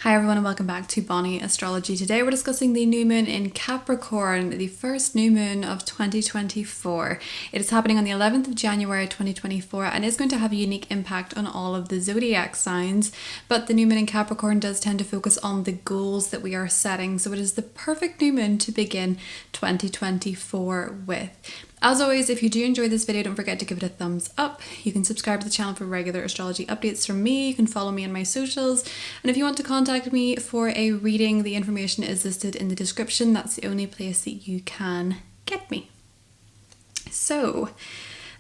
Hi everyone and welcome back to Bonnie Astrology. Today we're discussing the new moon in Capricorn, the first new moon of 2024. It is happening on the 11th of January 2024 and is going to have a unique impact on all of the zodiac signs, but the new moon in Capricorn does tend to focus on the goals that we are setting, so it is the perfect new moon to begin 2024 with. As always, if you do enjoy this video, don't forget to give it a thumbs up. You can subscribe to the channel for regular astrology updates from me. You can follow me on my socials. And if you want to contact me for a reading, the information is listed in the description. That's the only place that you can get me. So,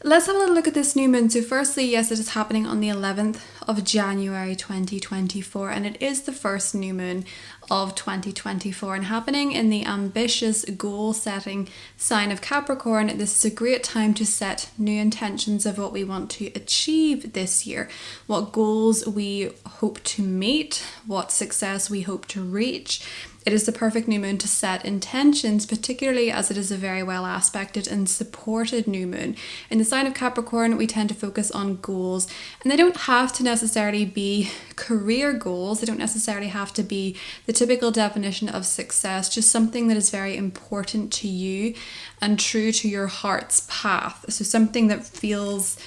let's have a little look at this new moon. So firstly, yes, it is happening on the 11th of January 2024 and it is the first new moon of 2024 and happening in the ambitious goal setting sign of Capricorn. This is a great time to set new intentions of what we want to achieve this year, what goals we hope to meet, what success we hope to reach. It is the perfect new moon to set intentions, particularly as it is a very well aspected and supported new moon. In the sign of Capricorn, we tend to focus on goals, and they don't have to necessarily be career goals. They don't necessarily have to be the typical definition of success, just something that is very important to you and true to your heart's path. So something that feels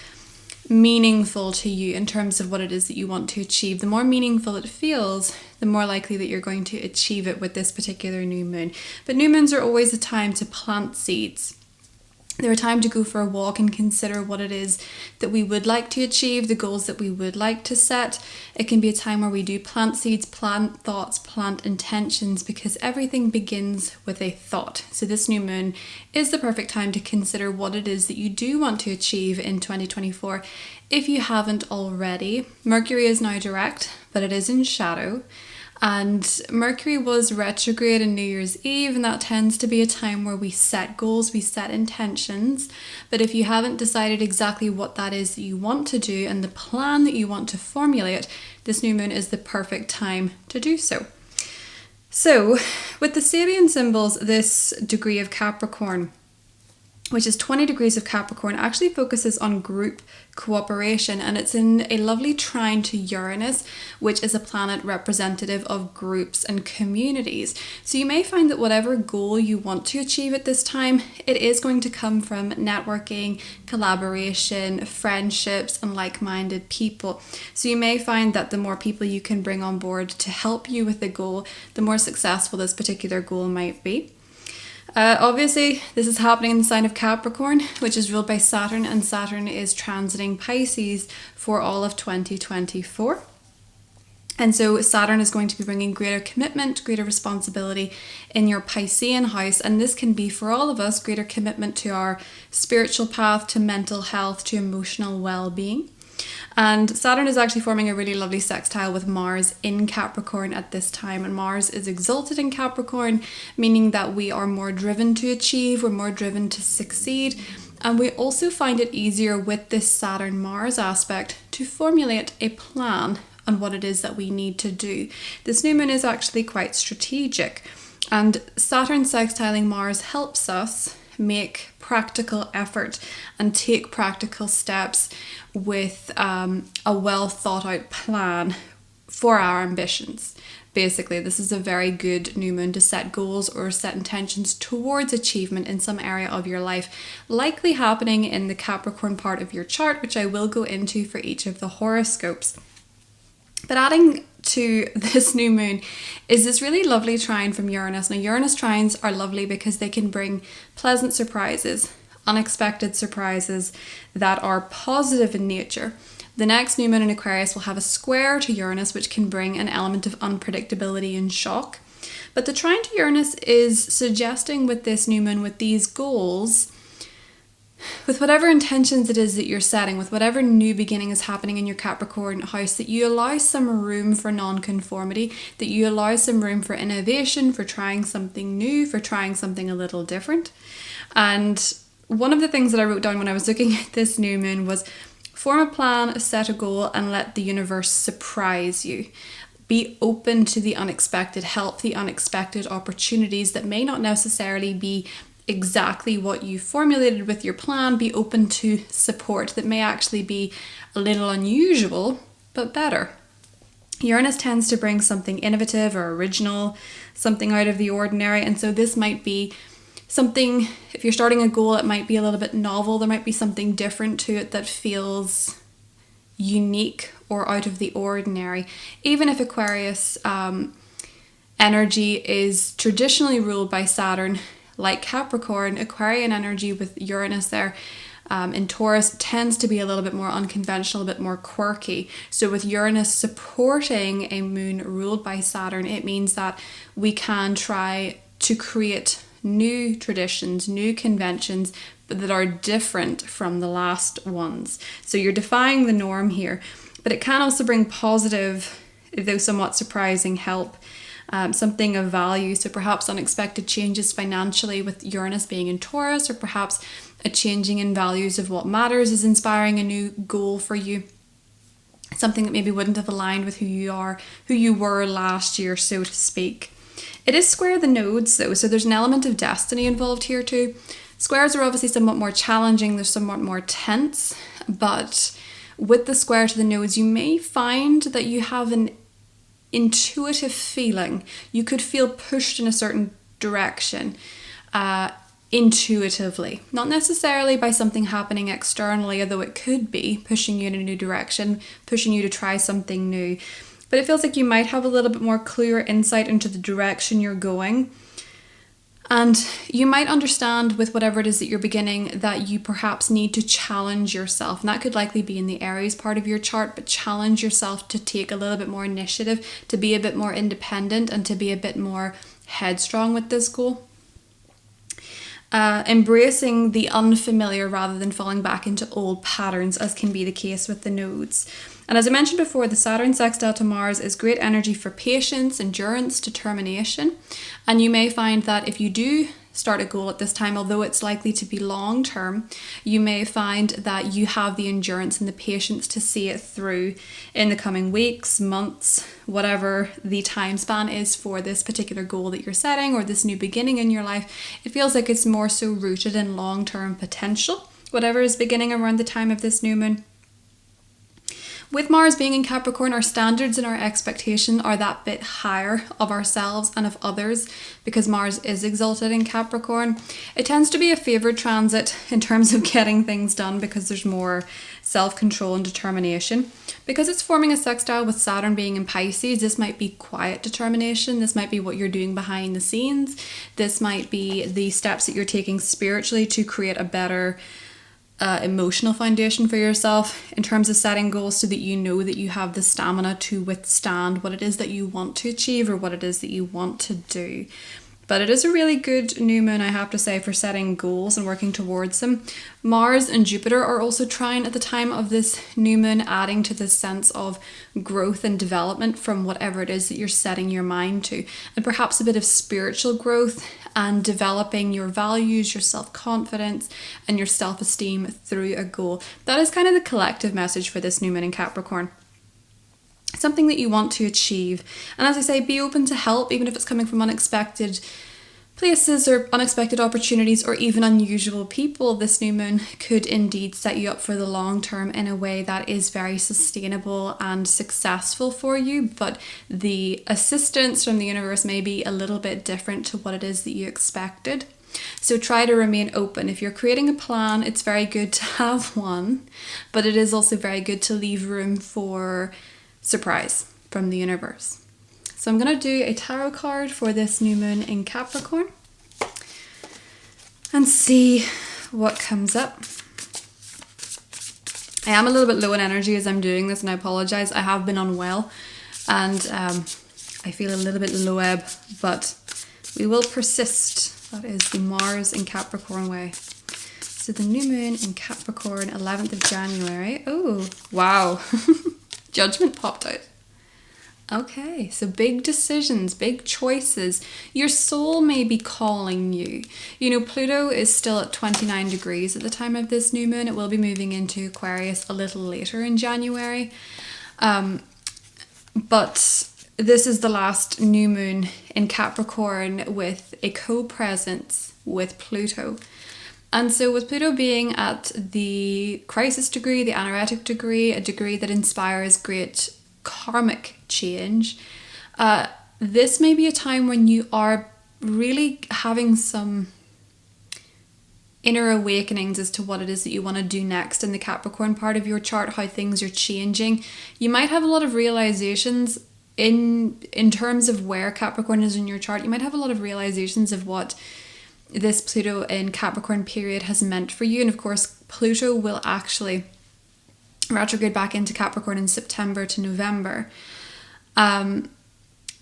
meaningful to you in terms of what it is that you want to achieve. The more meaningful it feels, the more likely that you're going to achieve it with this particular new moon. But new moons are always a time to plant seeds. They're a time to go for a walk and consider what it is that we would like to achieve, the goals that we would like to set. It can be a time where we do plant seeds, plant thoughts, plant intentions, because everything begins with a thought. So this new moon is the perfect time to consider what it is that you do want to achieve in 2024. If you haven't already, Mercury is now direct, but it is in shadow. And Mercury was retrograde on New Year's Eve, and that tends to be a time where we set goals, we set intentions. But if you haven't decided exactly what that is that you want to do and the plan that you want to formulate, this new moon is the perfect time to do so. So with the Sabian symbols, this degree of Capricorn, which is 20 degrees of Capricorn, actually focuses on group cooperation, and it's in a lovely trine to Uranus, which is a planet representative of groups and communities. So you may find that whatever goal you want to achieve at this time, it is going to come from networking, collaboration, friendships, and like-minded people. So you may find that the more people you can bring on board to help you with the goal, the more successful this particular goal might be. Obviously, this is happening in the sign of Capricorn, which is ruled by Saturn, and Saturn is transiting Pisces for all of 2024. And so Saturn is going to be bringing greater commitment, greater responsibility in your Piscean house. And this can be for all of us greater commitment to our spiritual path, to mental health, to emotional well-being. And Saturn is actually forming a really lovely sextile with Mars in Capricorn at this time. And Mars is exalted in Capricorn, meaning that we are more driven to achieve, we're more driven to succeed. And we also find it easier with this Saturn-Mars aspect to formulate a plan on what it is that we need to do. This new moon is actually quite strategic. And Saturn sextiling Mars helps us make practical effort and take practical steps with a well thought out plan for our ambitions. Basically, this is a very good new moon to set goals or set intentions towards achievement in some area of your life, likely happening in the Capricorn part of your chart, which I will go into for each of the horoscopes. But adding to this new moon is this really lovely trine from Uranus. Now, Uranus trines are lovely because they can bring pleasant surprises, unexpected surprises that are positive in nature. The next new moon in Aquarius will have a square to Uranus, which can bring an element of unpredictability and shock. But the trine to Uranus is suggesting with this new moon, with these goals, with whatever intentions it is that you're setting, with whatever new beginning is happening in your Capricorn house, that you allow some room for non-conformity, that you allow some room for innovation, for trying something new, for trying something a little different. And one of the things that I wrote down when I was looking at this new moon was form a plan, set a goal, and let the universe surprise you. Be open to the unexpected, help the unexpected opportunities that may not necessarily be exactly what you formulated with your plan. Be open to support that may actually be a little unusual, but better. Uranus tends to bring something innovative or original, something out of the ordinary. And so this might be something, if you're starting a goal, it might be a little bit novel. There might be something different to it that feels unique or out of the ordinary. Even if Aquarius energy is traditionally ruled by Saturn, like Capricorn, Aquarian energy with Uranus there in Taurus tends to be a little bit more unconventional, a bit more quirky. So with Uranus supporting a moon ruled by Saturn, it means that we can try to create new traditions, new conventions that are different from the last ones. So you're defying the norm here, but it can also bring positive, though somewhat surprising, help. Something of value, so perhaps unexpected changes financially with Uranus being in Taurus, or perhaps a changing in values of what matters is inspiring a new goal for you. Something that maybe wouldn't have aligned with who you were last year, so to speak. It is square the nodes though, so there's an element of destiny involved here too. Squares are obviously somewhat more challenging, they're somewhat more tense, but with the square to the nodes, you may find that you have an intuitive feeling. You could feel pushed in a certain direction intuitively, not necessarily by something happening externally, although it could be pushing you in a new direction, pushing you to try something new. But it feels like you might have a little bit more clear insight into the direction you're going. And you might understand with whatever it is that you're beginning that you perhaps need to challenge yourself. And that could likely be in the Aries part of your chart, but challenge yourself to take a little bit more initiative, to be a bit more independent and to be a bit more headstrong with this goal. Embracing the unfamiliar rather than falling back into old patterns, as can be the case with the nodes. And as I mentioned before, the Saturn sextile to Mars is great energy for patience, endurance, determination. And you may find that if you do start a goal at this time, although it's likely to be long term, you may find that you have the endurance and the patience to see it through in the coming weeks, months, whatever the time span is for this particular goal that you're setting or this new beginning in your life. It feels like it's more so rooted in long-term potential, whatever is beginning around the time of this new moon. With Mars being in Capricorn, our standards and our expectation are that bit higher of ourselves and of others because Mars is exalted in Capricorn. It tends to be a favoured transit in terms of getting things done because there's more self-control and determination. Because it's forming a sextile with Saturn being in Pisces, this might be quiet determination. This might be what you're doing behind the scenes. This might be the steps that you're taking spiritually to create a better emotional foundation for yourself in terms of setting goals so that you know that you have the stamina to withstand what it is that you want to achieve or what it is that you want to do. But it is a really good new moon, I have to say, for setting goals and working towards them. Mars and Jupiter are also trine at the time of this new moon, adding to this sense of growth and development from whatever it is that you're setting your mind to. And perhaps a bit of spiritual growth and developing your values, your self-confidence and your self-esteem through a goal. That is kind of the collective message for this new moon in Capricorn. Something that you want to achieve. And as I say, be open to help, even if it's coming from unexpected places or unexpected opportunities or even unusual people. This new moon could indeed set you up for the long term in a way that is very sustainable and successful for you, but the assistance from the universe may be a little bit different to what it is that you expected. So try to remain open. If you're creating a plan, it's very good to have one, but it is also very good to leave room for surprise from the universe. So I'm going to do a tarot card for this new moon in Capricorn and see what comes up. I am a little bit low in energy as I'm doing this and I apologize. I have been unwell and I feel a little bit low ebb, but we will persist. That is the Mars in Capricorn way. So the new moon in Capricorn, 11th of January. Oh, wow. Judgment popped out. Okay, so big decisions, big choices. Your soul may be calling you. You know, Pluto is still at 29 degrees at the time of this new moon. It will be moving into Aquarius a little later in January. But this is the last new moon in Capricorn with a co-presence with Pluto. And so with Pluto being at the crisis degree, the anoretic degree, a degree that inspires great karmic change. This may be a time when you are really having some inner awakenings as to what it is that you want to do next in the Capricorn part of your chart, how things are changing. You might have a lot of realizations in terms of where Capricorn is in your chart. You might have a lot of realizations of what this Pluto in Capricorn period has meant for you. And of course, Pluto will actually retrograde back into Capricorn in September to November.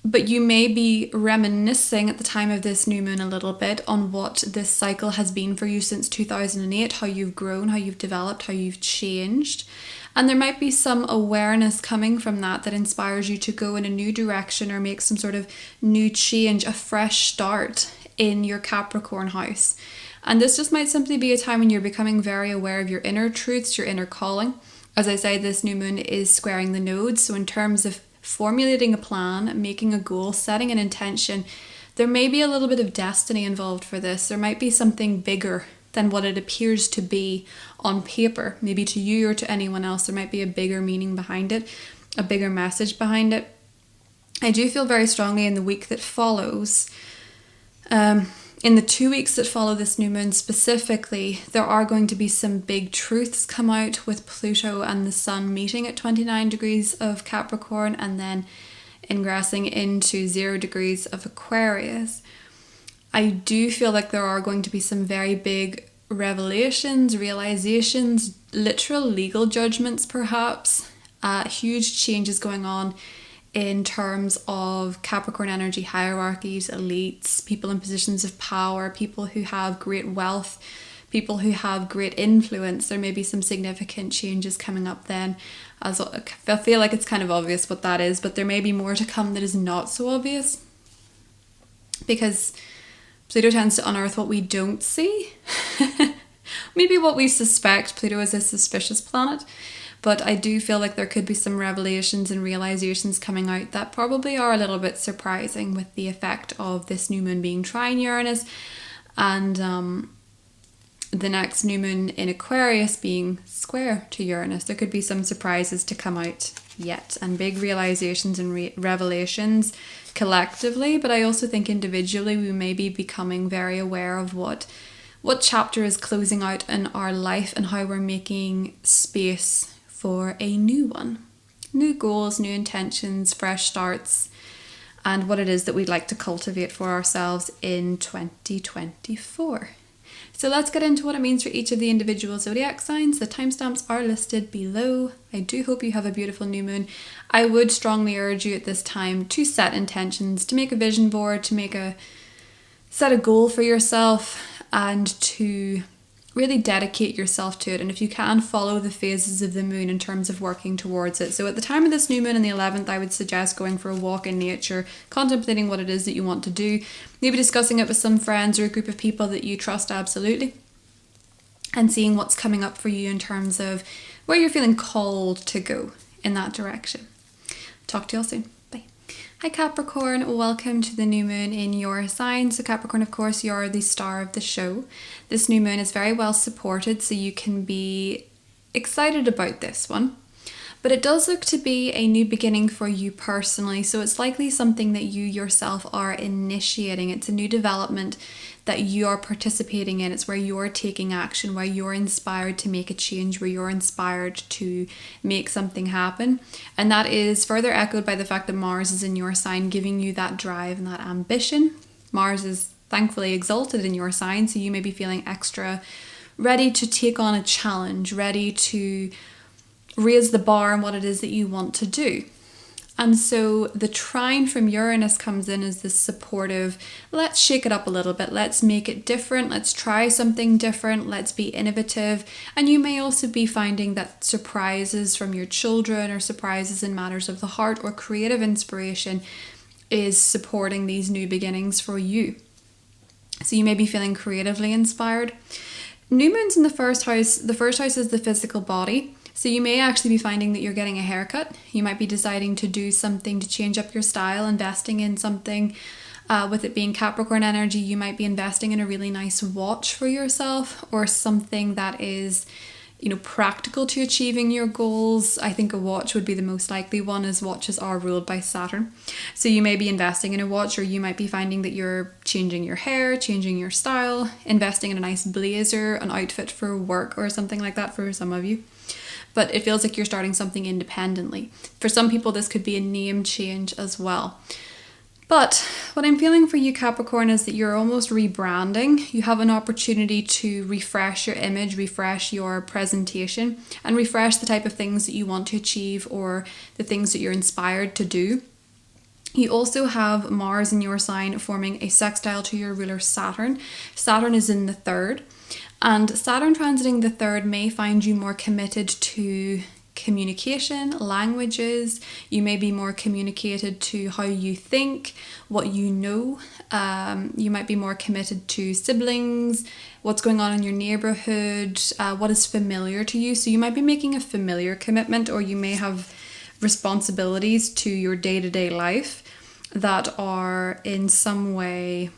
But you may be reminiscing at the time of this new moon a little bit on what this cycle has been for you since 2008, how you've grown, how you've developed, how you've changed. And there might be some awareness coming from that inspires you to go in a new direction or make some sort of new change, a fresh start in your Capricorn house. And this just might simply be a time when you're becoming very aware of your inner truths, your inner calling. As I say, this new moon is squaring the nodes. So in terms of formulating a plan, making a goal, setting an intention, there may be a little bit of destiny involved for this. There might be something bigger than what it appears to be on paper. Maybe to you or to anyone else, there might be a bigger meaning behind it, a bigger message behind it. I do feel very strongly in the week that follows, in the 2 weeks that follow this new moon specifically, there are going to be some big truths come out with Pluto and the Sun meeting at 29 degrees of Capricorn and then ingressing into 0 degrees of Aquarius. I do feel like there are going to be some very big revelations, realizations, literal legal judgments perhaps, huge changes going on in terms of Capricorn energy hierarchies, elites, people in positions of power, people who have great wealth, people who have great influence. There may be some significant changes coming up then. As I feel like it's kind of obvious what that is, but there may be more to come that is not so obvious, because Pluto tends to unearth what we don't see. Maybe what we suspect. Pluto is a suspicious planet. But I do feel like there could be some revelations and realizations coming out that probably are a little bit surprising with the effect of this new moon being trine Uranus and the next new moon in Aquarius being square to Uranus. There could be some surprises to come out yet and big realizations and revelations collectively. But I also think individually we may be becoming very aware of what chapter is closing out in our life and how we're making space for a new one. New goals, new intentions, fresh starts, and what it is that we'd like to cultivate for ourselves in 2024. So let's get into what it means for each of the individual zodiac signs. The timestamps are listed below. I do hope you have a beautiful new moon. I would strongly urge you at this time to set intentions, to make a vision board, to set a goal for yourself, and to really dedicate yourself to it. And if you can, follow the phases of the moon in terms of working towards it. So at the time of this new moon on the 11th, I would suggest going for a walk in nature, contemplating what it is that you want to do, maybe discussing it with some friends or a group of people that you trust absolutely, and seeing what's coming up for you in terms of where you're feeling called to go in that direction. Talk to you all soon. Bye. Hi Capricorn, welcome to the new moon in your sign. So Capricorn, of course, you're the star of the show. This new moon is very well supported, so you can be excited about this one. But it does look to be a new beginning for you personally, so it's likely something that you yourself are initiating. It's a new development that you are participating in. It's where you're taking action, where you're inspired to make a change, where you're inspired to make something happen. And that is further echoed by the fact that Mars is in your sign, giving you that drive and that ambition. Mars is thankfully exalted in your sign, so you may be feeling extra ready to take on a challenge, ready to raise the bar on what it is that you want to do. And so the trine from Uranus comes in as this supportive, let's shake it up a little bit, let's make it different, let's try something different, let's be innovative. And you may also be finding that surprises from your children or surprises in matters of the heart or creative inspiration is supporting these new beginnings for you. So you may be feeling creatively inspired. New moons in the first house is the physical body. So you may actually be finding that you're getting a haircut. You might be deciding to do something to change up your style, investing in something. With it being Capricorn energy, you might be investing in a really nice watch for yourself or something that is, practical to achieving your goals. I think a watch would be the most likely one, as watches are ruled by Saturn. So you may be investing in a watch, or you might be finding that you're changing your hair, changing your style, investing in a nice blazer, an outfit for work or something like that for some of you. But it feels like you're starting something independently. For some people, this could be a name change as well. But what I'm feeling for you, Capricorn, is that you're almost rebranding. You have an opportunity to refresh your image, refresh your presentation, and refresh the type of things that you want to achieve or the things that you're inspired to do. You also have Mars in your sign forming a sextile to your ruler Saturn. Saturn is in the third, and Saturn transiting the third may find you more committed to communication, languages. You may be more communicated to how you think, what you know. You might be more committed to siblings, what's going on in your neighborhood, what is familiar to you. So you might be making a familiar commitment, or you may have responsibilities to your day-to-day life that are in some way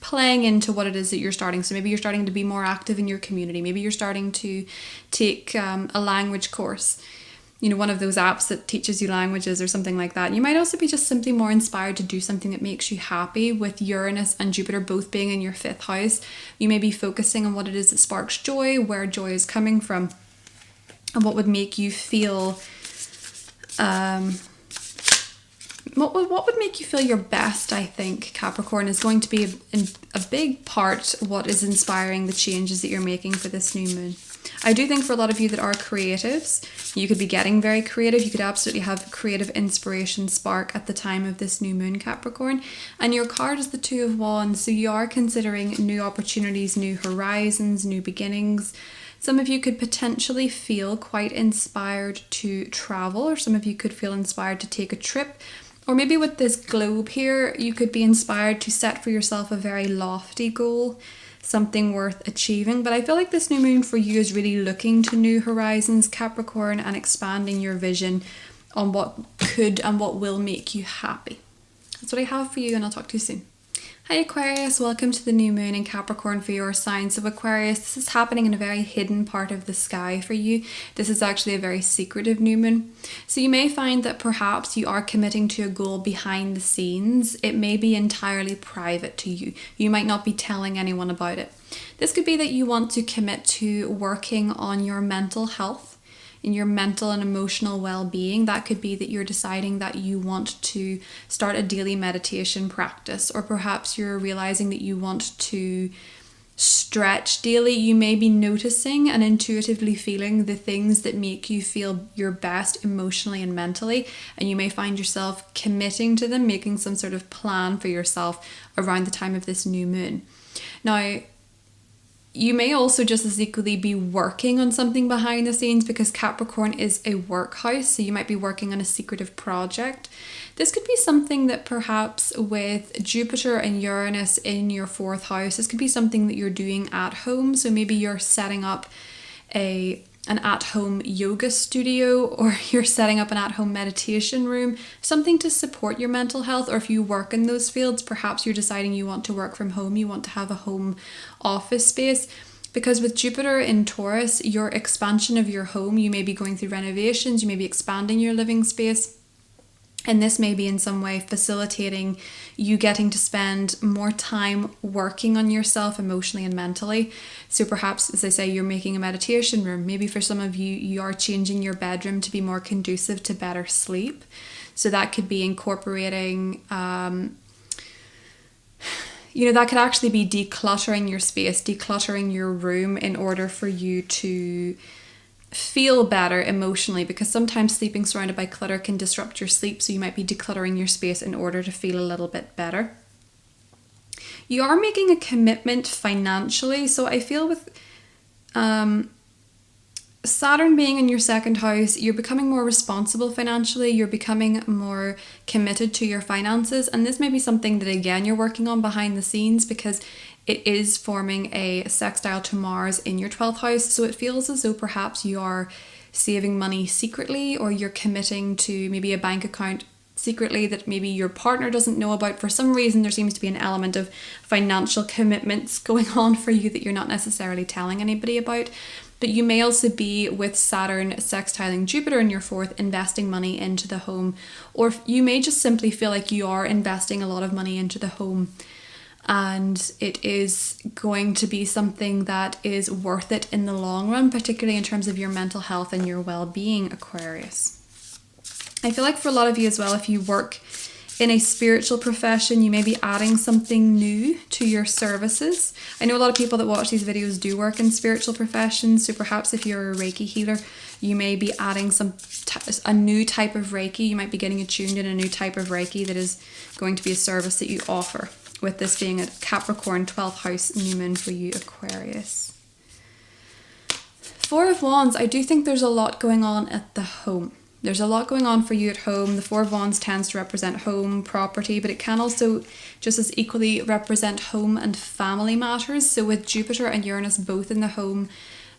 playing into what it is that you're starting. So maybe you're starting to be more active in your community. Maybe you're starting to take a language course, one of those apps that teaches you languages or something like that. You might also be just simply more inspired to do something that makes you happy. With Uranus and Jupiter both being in your 5th house, you may be focusing on what it is that sparks joy, where joy is coming from, and what would make you feel what would make you feel your best. I think, Capricorn, is going to be a big part what is inspiring the changes that you're making for this new moon. I do think for a lot of you that are creatives, you could be getting very creative. You could absolutely have creative inspiration spark at the time of this new moon, Capricorn. And your card is the 2 of Wands, so you are considering new opportunities, new horizons, new beginnings. Some of you could potentially feel quite inspired to travel, or some of you could feel inspired to take a trip. Or maybe with this globe here, you could be inspired to set for yourself a very lofty goal, something worth achieving. But I feel like this new moon for you is really looking to new horizons, Capricorn, and expanding your vision on what could and what will make you happy. That's what I have for you, and I'll talk to you soon. Hi Aquarius, welcome to the new moon in Capricorn for your sign. So Aquarius, this is happening in a very hidden part of the sky for you. This is actually a very secretive new moon. So you may find that perhaps you are committing to a goal behind the scenes. It may be entirely private to you. You might not be telling anyone about it. This could be that you want to commit to working on your mental health, in your mental and emotional well-being. That could be that you're deciding that you want to start a daily meditation practice, or perhaps you're realizing that you want to stretch daily. You may be noticing and intuitively feeling the things that make you feel your best emotionally and mentally, and you may find yourself committing to them, making some sort of plan for yourself around the time of this new moon. Now, you may also just as equally be working on something behind the scenes, because Capricorn is a work house, so you might be working on a secretive project. This could be something that perhaps with Jupiter and Uranus in your 4th house, this could be something that you're doing at home. So maybe you're setting up an at-home yoga studio, or you're setting up an at-home meditation room, something to support your mental health. Or if you work in those fields, perhaps you're deciding you want to work from home, you want to have a home office space. Because with Jupiter in Taurus, your expansion of your home, you may be going through renovations, you may be expanding your living space. And this may be in some way facilitating you getting to spend more time working on yourself emotionally and mentally. So perhaps, as I say, you're making a meditation room. Maybe for some of you, you are changing your bedroom to be more conducive to better sleep. So that could be incorporating, that could actually be decluttering your space, decluttering your room in order for you to feel better emotionally, because sometimes sleeping surrounded by clutter can disrupt your sleep. So you might be decluttering your space in order to feel a little bit better. You are making a commitment financially. So I feel with Saturn being in your 2nd house, you're becoming more responsible financially. You're becoming more committed to your finances. And this may be something that, again, you're working on behind the scenes, because it is forming a sextile to Mars in your 12th house. So it feels as though perhaps you are saving money secretly, or you're committing to maybe a bank account secretly that maybe your partner doesn't know about. For some reason, there seems to be an element of financial commitments going on for you that you're not necessarily telling anybody about. But you may also be with Saturn sextiling Jupiter in your fourth, investing money into the home. Or you may just simply feel like you are investing a lot of money into the home, and it is going to be something that is worth it in the long run, particularly in terms of your mental health and your well-being, Aquarius. I feel like for a lot of you as well, if you work in a spiritual profession, you may be adding something new to your services. I know a lot of people that watch these videos do work in spiritual professions, so perhaps if you're a Reiki healer, you may be adding a new type of Reiki. You might be getting attuned in a new type of Reiki that is going to be a service that you offer, with this being a Capricorn 12th house new moon for you, Aquarius. Four of Wands, I do think there's a lot going on at the home. There's a lot going on for you at home. The Four of Wands tends to represent home, property, but it can also just as equally represent home and family matters. So with Jupiter and Uranus both in the home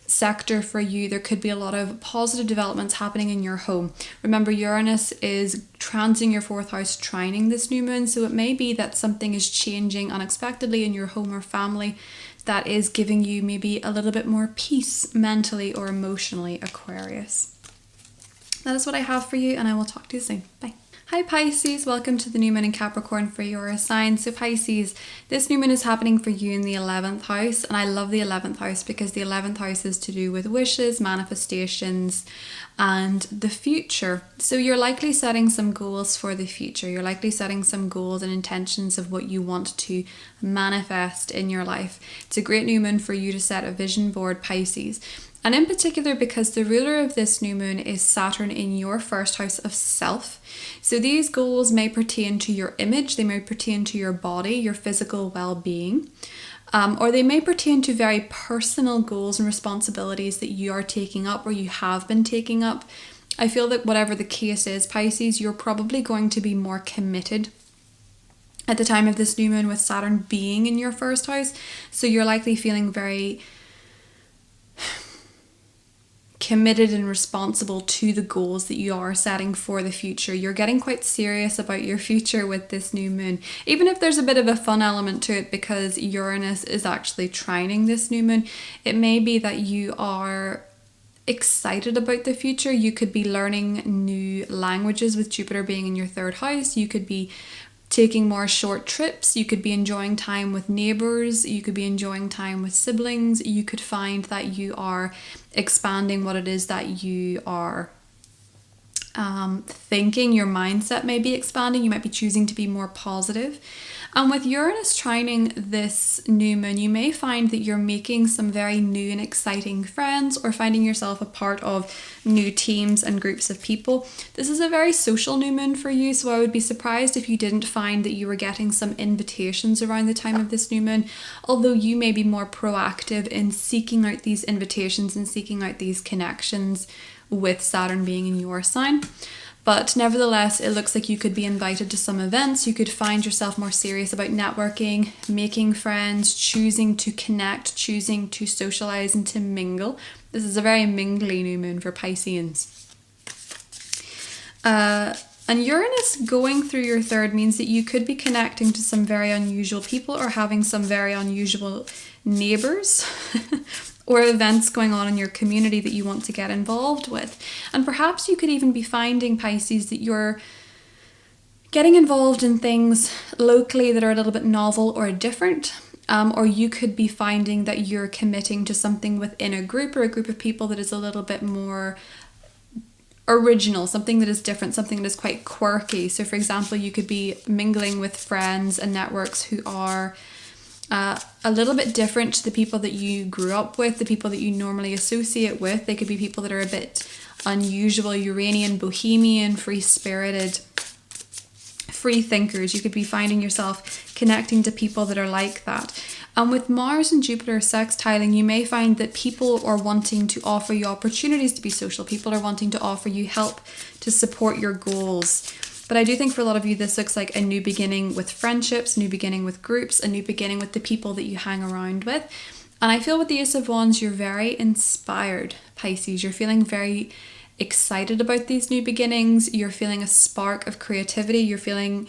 sector for you, there could be a lot of positive developments happening in your home. Remember, Uranus is transiting your fourth house, trining this new moon, so it may be that something is changing unexpectedly in your home or family that is giving you maybe a little bit more peace mentally or emotionally, Aquarius. That is what I have for you, and I will talk to you soon. Bye. Hi Pisces, welcome to the new moon in Capricorn for your sign. So Pisces, this new moon is happening for you in the 11th house, and I love the 11th house because the 11th house is to do with wishes, manifestations, and the future. So you're likely setting some goals for the future. You're likely setting some goals and intentions of what you want to manifest in your life. It's a great new moon for you to set a vision board, Pisces. And in particular, because the ruler of this new moon is Saturn in your first house of self. So these goals may pertain to your image, they may pertain to your body, your physical well-being, or they may pertain to very personal goals and responsibilities that you are taking up or you have been taking up. I feel that whatever the case is, Pisces, you're probably going to be more committed at the time of this new moon with Saturn being in your first house. So you're likely feeling very committed and responsible to the goals that you are setting for the future. You're getting quite serious about your future with this new moon, even if there's a bit of a fun element to it because Uranus is actually trining this new moon. It may be that you are excited about the future. You could be learning new languages with Jupiter being in your third house. You could be taking more short trips. You could be enjoying time with neighbors. You could be enjoying time with siblings. You could find that you are expanding what it is that you are thinking. Your mindset may be expanding. You might be choosing to be more positive. And with Uranus trining this new moon, you may find that you're making some very new and exciting friends or finding yourself a part of new teams and groups of people. This is a very social new moon for you, so I would be surprised if you didn't find that you were getting some invitations around the time of this new moon, although you may be more proactive in seeking out these invitations and seeking out these connections with Saturn being in your sign. But nevertheless, it looks like you could be invited to some events. You could find yourself more serious about networking, making friends, choosing to connect, choosing to socialize and to mingle. This is a very mingly new moon for Pisceans. And Uranus going through your third means that you could be connecting to some very unusual people or having some very unusual neighbors or events going on in your community that you want to get involved with. And perhaps you could even be finding, Pisces, that you're getting involved in things locally that are a little bit novel or different. Or you could be finding that you're committing to something within a group or a group of people that is a little bit more original, something that is different, something that is quite quirky. So for example, you could be mingling with friends and networks who are a little bit different to the people that you grew up with, the people that you normally associate with. They could be people that are a bit unusual, Uranian, bohemian, free-spirited, free thinkers. You could be finding yourself connecting to people that are like that. And with Mars and Jupiter sextiling, you may find that people are wanting to offer you opportunities to be social. People are wanting to offer you help to support your goals. But I do think for a lot of you, this looks like a new beginning with friendships, new beginning with groups, a new beginning with the people that you hang around with. And I feel with the Ace of Wands, you're very inspired, Pisces. You're feeling very excited about these new beginnings. You're feeling a spark of creativity. You're feeling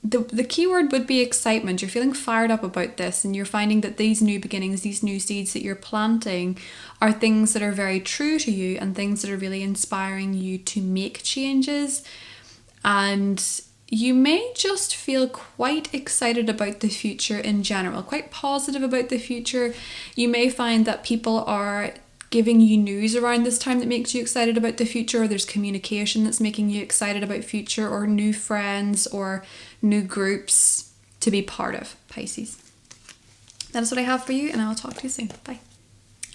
the key word would be excitement. You're feeling fired up about this, and you're finding that these new beginnings, these new seeds that you're planting, are things that are very true to you and things that are really inspiring you to make changes. And you may just feel quite excited about the future in general, quite positive about the future. You may find that people are giving you news around this time that makes you excited about the future, or there's communication that's making you excited about future, or new friends or new groups to be part of, Pisces. That is what I have for you, and I will talk to you soon. Bye.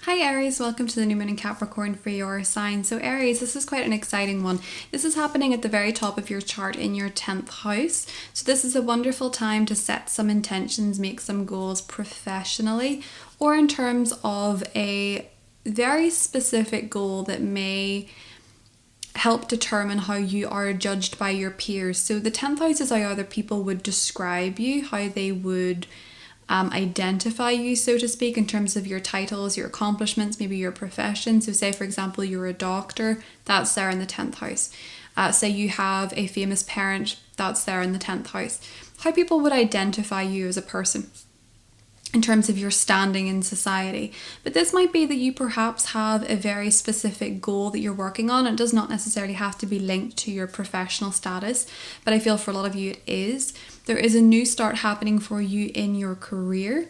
Hi Aries, welcome to the new moon in Capricorn for your sign. So Aries, this is quite an exciting one. This is happening at the very top of your chart in your 10th house. So this is a wonderful time to set some intentions, make some goals professionally, or in terms of a very specific goal that may help determine how you are judged by your peers. So the 10th house is how other people would describe you, how they would identify you, so to speak, in terms of your titles, your accomplishments, maybe your profession. So say, for example, you're a doctor, that's there in the 10th house. Say you have a famous parent, that's there in the 10th house. How people would identify you as a person in terms of your standing in society. But this might be that you perhaps have a very specific goal that you're working on. It does not necessarily have to be linked to your professional status, but I feel for a lot of you it is. There is a new start happening for you in your career.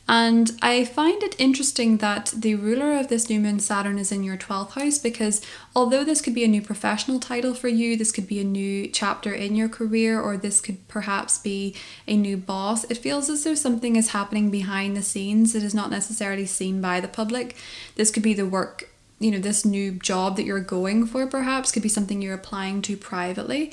And I find it interesting that the ruler of this new moon, Saturn, is in your 12th house, because although this could be a new professional title for you, this could be a new chapter in your career, or this could perhaps be a new boss, it feels as though something is happening behind the scenes that is not necessarily seen by the public. This could be the work, this new job that you're going for, perhaps could be something you're applying to privately.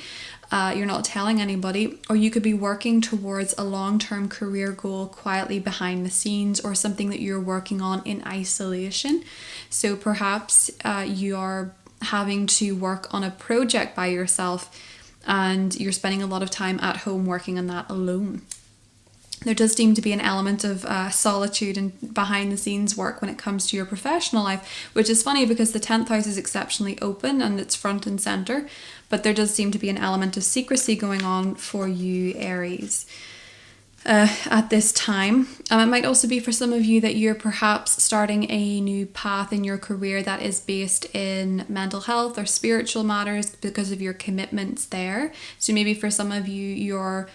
You're not telling anybody, or you could be working towards a long-term career goal quietly behind the scenes, or something that you're working on in isolation. So perhaps you are having to work on a project by yourself, and you're spending a lot of time at home working on that alone. There does seem to be an element of solitude and behind the scenes work when it comes to your professional life, which is funny because the 10th house is exceptionally open and it's front and center, but there does seem to be an element of secrecy going on for you, Aries, at this time. It might also be for some of you that you're perhaps starting a new path in your career that is based in mental health or spiritual matters because of your commitments there. So maybe for some of you, you're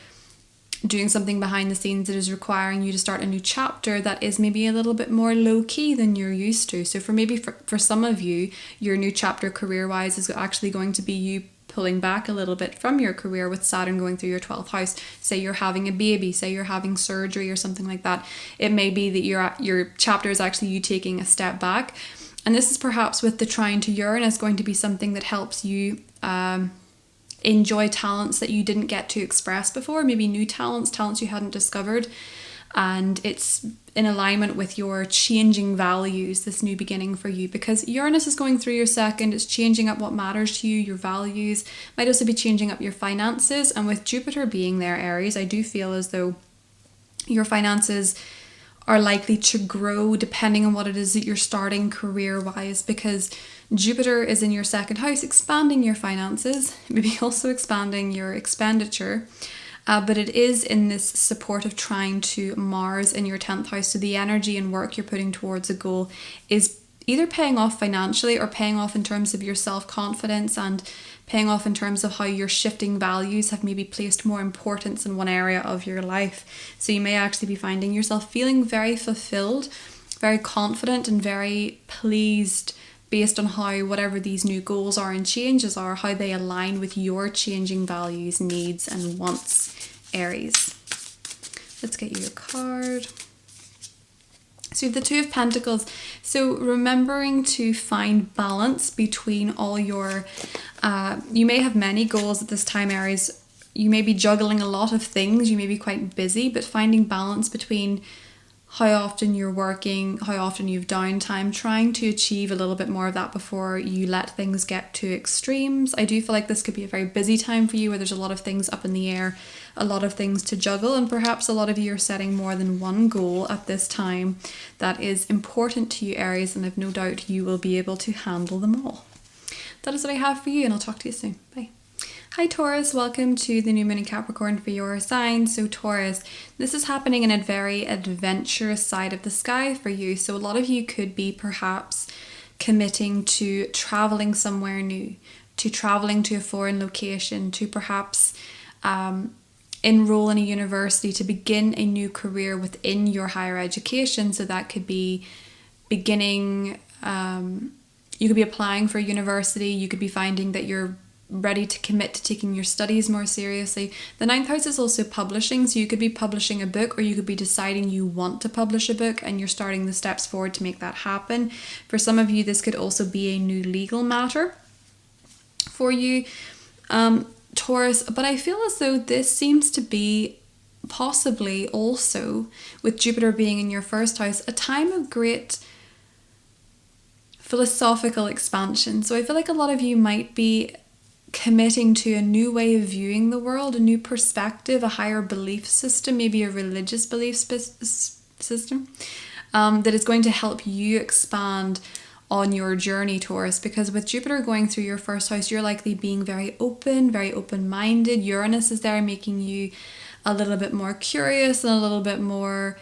doing something behind the scenes that is requiring you to start a new chapter that is maybe a little bit more low-key than you're used to. So for some of you, your new chapter career-wise is actually going to be you pulling back a little bit from your career with Saturn going through your 12th house. Say you're having a baby, say you're having surgery or something like that. It may be that your chapter is actually you taking a step back. And this is perhaps with the trine to Uranus going to be something that helps you enjoy talents that you didn't get to express before, maybe new talents you hadn't discovered, and it's in alignment with your changing values, this new beginning for you, because Uranus is going through your second. It's changing up what matters to you, your values, might also be changing up your finances, and with Jupiter being there, Aries, I do feel as though your finances are likely to grow depending on what it is that you're starting career-wise, because Jupiter is in your second house, expanding your finances, maybe also expanding your expenditure, but it is in this supportive trine to Mars in your 10th house, so the energy and work you're putting towards a goal is either paying off financially or paying off in terms of your self-confidence and paying off in terms of how your shifting values have maybe placed more importance in one area of your life. So you may actually be finding yourself feeling very fulfilled, very confident and very pleased based on how whatever these new goals are and changes are, how they align with your changing values, needs and wants, Aries. Let's get you a card. So you have the Two of Pentacles. So remembering to find balance between all your, you may have many goals at this time, Aries. You may be juggling a lot of things. You may be quite busy, but finding balance between how often you're working, how often you've downtime, trying to achieve a little bit more of that before you let things get to extremes. I do feel like this could be a very busy time for you where there's a lot of things up in the air, a lot of things to juggle, and perhaps a lot of you are setting more than one goal at this time that is important to you, Aries, and I've no doubt you will be able to handle them all. That is what I have for you, and I'll talk to you soon. Bye. Hi Taurus, welcome to the new moon in Capricorn for your sign. So Taurus, this is happening in a very adventurous side of the sky for you. So a lot of you could be perhaps committing to traveling somewhere new, to traveling to a foreign location, to perhaps enroll in a university, to begin a new career within your higher education. So that could be beginning, you could be applying for a university, you could be finding that you're ready to commit to taking your studies more seriously. The 9th house is also publishing, so you could be publishing a book, or you could be deciding you want to publish a book and you're starting the steps forward to make that happen. For some of you, this could also be a new legal matter for you, Taurus, but I feel as though this seems to be possibly also, with Jupiter being in your 1st house, a time of great philosophical expansion. So I feel like a lot of you might be committing to a new way of viewing the world, a new perspective, a higher belief system, maybe a religious belief system that is going to help you expand on your journey, Taurus, because with Jupiter going through your 1st house, you're likely being very open-minded. Uranus is there making you a little bit more curious and a little bit more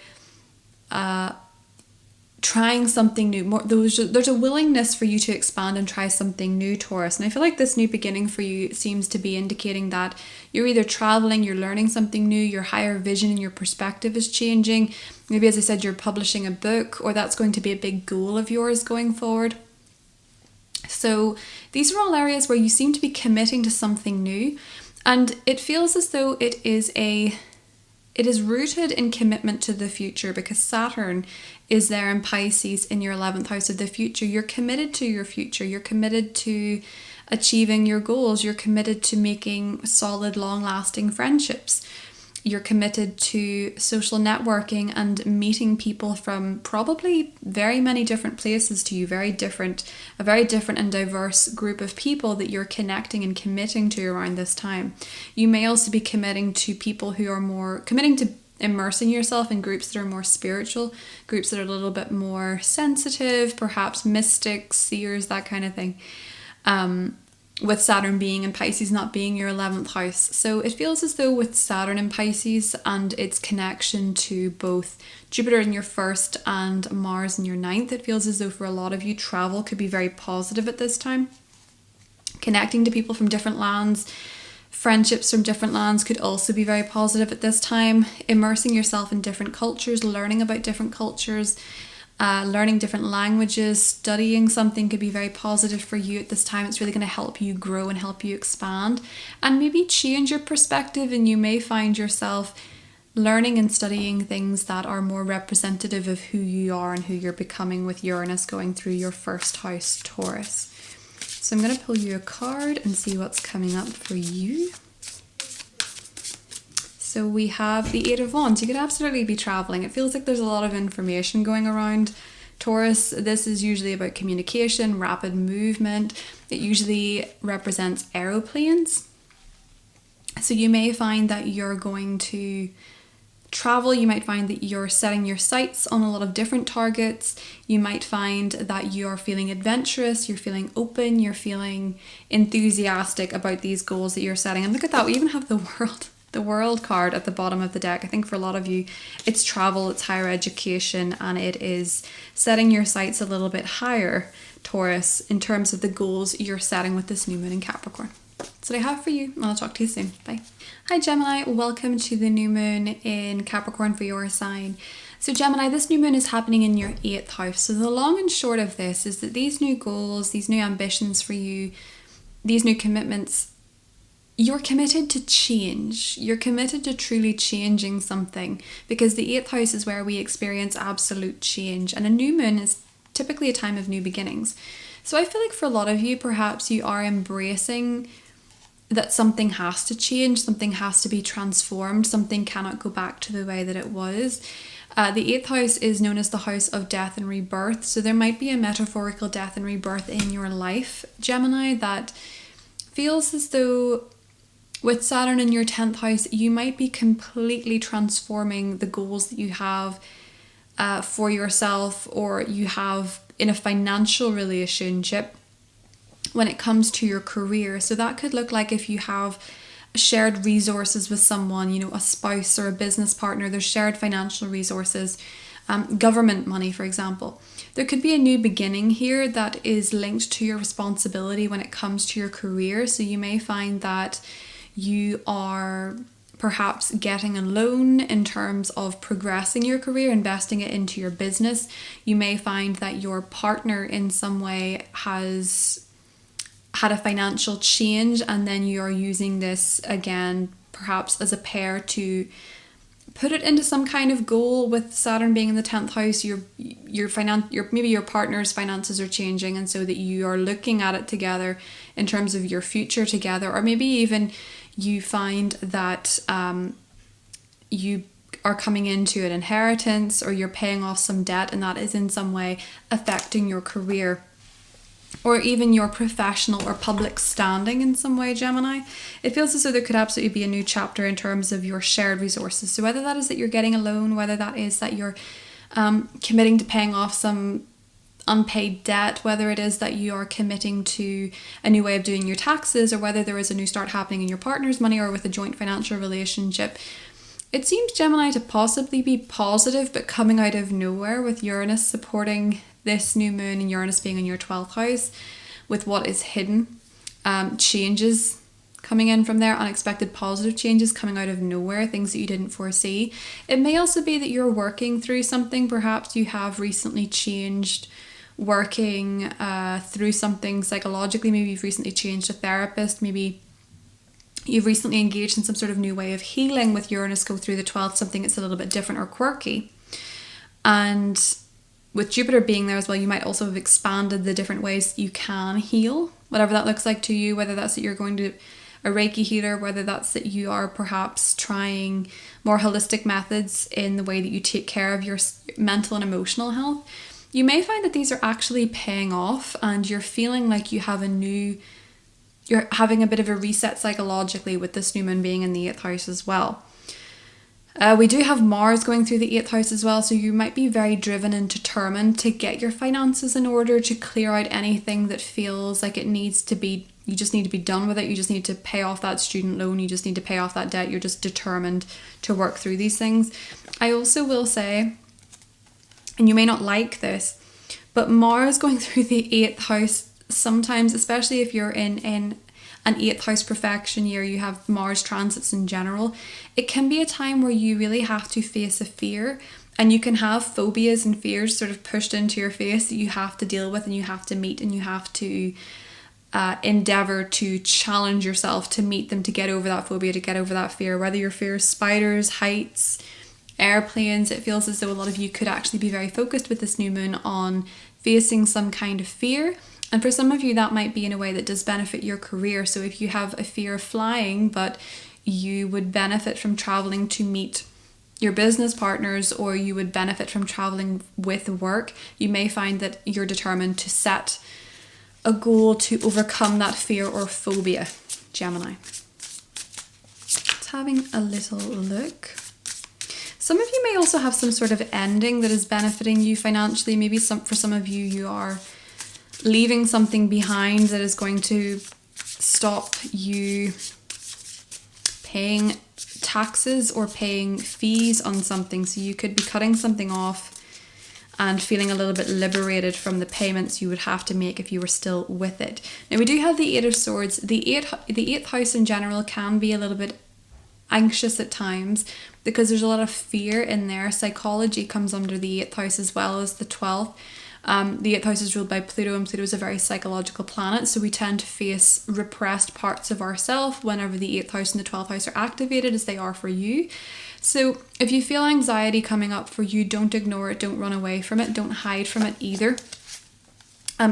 trying something new. There's a willingness for you to expand and try something new, Taurus. And I feel like this new beginning for you seems to be indicating that you're either traveling, you're learning something new, your higher vision and your perspective is changing. Maybe, as I said, you're publishing a book, or that's going to be a big goal of yours going forward. So these are all areas where you seem to be committing to something new, and it feels as though it is rooted in commitment to the future, because Saturn is there in Pisces in your 11th house of the future. You're committed to your future. You're committed to achieving your goals. You're committed to making solid, long-lasting friendships. You're committed to social networking and meeting people from probably very many different places to you, a very different and diverse group of people that you're connecting and committing to around this time. You may also be committing to people who are committing to immersing yourself in groups that are more spiritual, groups that are a little bit more sensitive, perhaps mystics, seers, that kind of thing. With Saturn being in Pisces, not being your 11th house. So it feels as though with Saturn in Pisces and its connection to both Jupiter in your 1st and Mars in your 9th, it feels as though for a lot of you, travel could be very positive at this time. Connecting to people from different lands, friendships from different lands could also be very positive at this time. Immersing yourself in different cultures, learning about different cultures, learning different languages, studying something could be very positive for you at this time. It's really going to help you grow and help you expand and maybe change your perspective, and you may find yourself learning and studying things that are more representative of who you are and who you're becoming with Uranus going through your 1st house, Taurus. So I'm going to pull you a card and see what's coming up for you. So we have the 8 of Wands. You could absolutely be traveling. It feels like there's a lot of information going around, Taurus. This is usually about communication, rapid movement. It usually represents aeroplanes. So you may find that you're going to travel. You might find that you're setting your sights on a lot of different targets. You might find that you're feeling adventurous, you're feeling open, you're feeling enthusiastic about these goals that you're setting. And look at that, we even have the world card at the bottom of the deck. I think for a lot of you, it's travel, it's higher education, and it is setting your sights a little bit higher, Taurus, in terms of the goals you're setting with this new moon in Capricorn. That's what I have for you, and I'll talk to you soon. Bye. Hi Gemini, welcome to the new moon in Capricorn for your sign. So Gemini, this new moon is happening in your 8th house. So the long and short of this is that these new goals, these new ambitions for you, these new commitments, you're committed to change. You're committed to truly changing something, because the 8th house is where we experience absolute change, and a new moon is typically a time of new beginnings. So I feel like for a lot of you, perhaps you are embracing that something has to change, something has to be transformed, something cannot go back to the way that it was. The 8th house is known as the house of death and rebirth. So there might be a metaphorical death and rebirth in your life, Gemini, that feels as though with Saturn in your 10th house, you might be completely transforming the goals that you have for yourself, or you have in a financial relationship when it comes to your career. So that could look like if you have shared resources with someone, a spouse or a business partner, there's shared financial resources, government money, for example. There could be a new beginning here that is linked to your responsibility when it comes to your career. So you may find that you are perhaps getting a loan in terms of progressing your career, investing it into your business. You may find that your partner in some way has had a financial change, and then you're using this again, perhaps as a pair, to put it into some kind of goal. With Saturn being in the 10th house, maybe your partner's finances are changing, and so that you are looking at it together in terms of your future together. Or maybe even you find that you are coming into an inheritance, or you're paying off some debt, and that is in some way affecting your career, or even your professional or public standing in some way, Gemini. It feels as though there could absolutely be a new chapter in terms of your shared resources. So whether that is that you're getting a loan, whether that is that you're committing to paying off some unpaid debt, whether it is that you are committing to a new way of doing your taxes, or whether there is a new start happening in your partner's money or with a joint financial relationship. It seems, Gemini, to possibly be positive, but coming out of nowhere, with Uranus supporting this new moon and Uranus being in your 12th house with what is hidden. Changes coming in from there, unexpected positive changes coming out of nowhere, things that you didn't foresee. It may also be that you're working through something. Perhaps you have recently changed, working through something psychologically. Maybe you've recently changed a therapist. Maybe you've recently engaged in some sort of new way of healing. With Uranus go through the 12th, something that's a little bit different or quirky. And with Jupiter being there as well, you might also have expanded the different ways you can heal, whatever that looks like to you, whether that's that you're going to a Reiki healer, whether that's that you are perhaps trying more holistic methods in the way that you take care of your mental and emotional health. You may find that these are actually paying off, and you're feeling like you're having a bit of a reset psychologically with this new moon being in the 8th house as well. We do have Mars going through the 8th house as well, so you might be very driven and determined to get your finances in order, to clear out anything that feels like it needs to be, you just need to be done with it. You just need to pay off that student loan, you just need to pay off that debt. You're just determined to work through these things. I also will say, and you may not like this, but Mars going through the 8th house sometimes, especially if you're in an 8th house perfection year, you have Mars transits in general, it can be a time where you really have to face a fear, and you can have phobias and fears sort of pushed into your face that you have to deal with, and you have to meet, and you have to endeavor to challenge yourself to meet them, to get over that phobia, to get over that fear. Whether your fear is spiders, heights, airplanes, it feels as though a lot of you could actually be very focused with this new moon on facing some kind of fear. And for some of you, that might be in a way that does benefit your career. So if you have a fear of flying, but you would benefit from traveling to meet your business partners, or you would benefit from traveling with work, you may find that you're determined to set a goal to overcome that fear or phobia, Gemini. Just having a little look. Some of you may also have some sort of ending that is benefiting you financially. Maybe for some of you, you are leaving something behind that is going to stop you paying taxes or paying fees on something. So you could be cutting something off and feeling a little bit liberated from the payments you would have to make if you were still with it. Now we do have the 8 of Swords. The 8th house in general can be a little bit anxious at times because there's a lot of fear in there. Psychology comes under the 8th house as well as the 12th. The 8th house is ruled by Pluto, and Pluto is a very psychological planet, so we tend to face repressed parts of ourselves whenever the 8th house and the 12th house are activated, as they are for you. So if you feel anxiety coming up for you, don't ignore it, don't run away from it, don't hide from it either.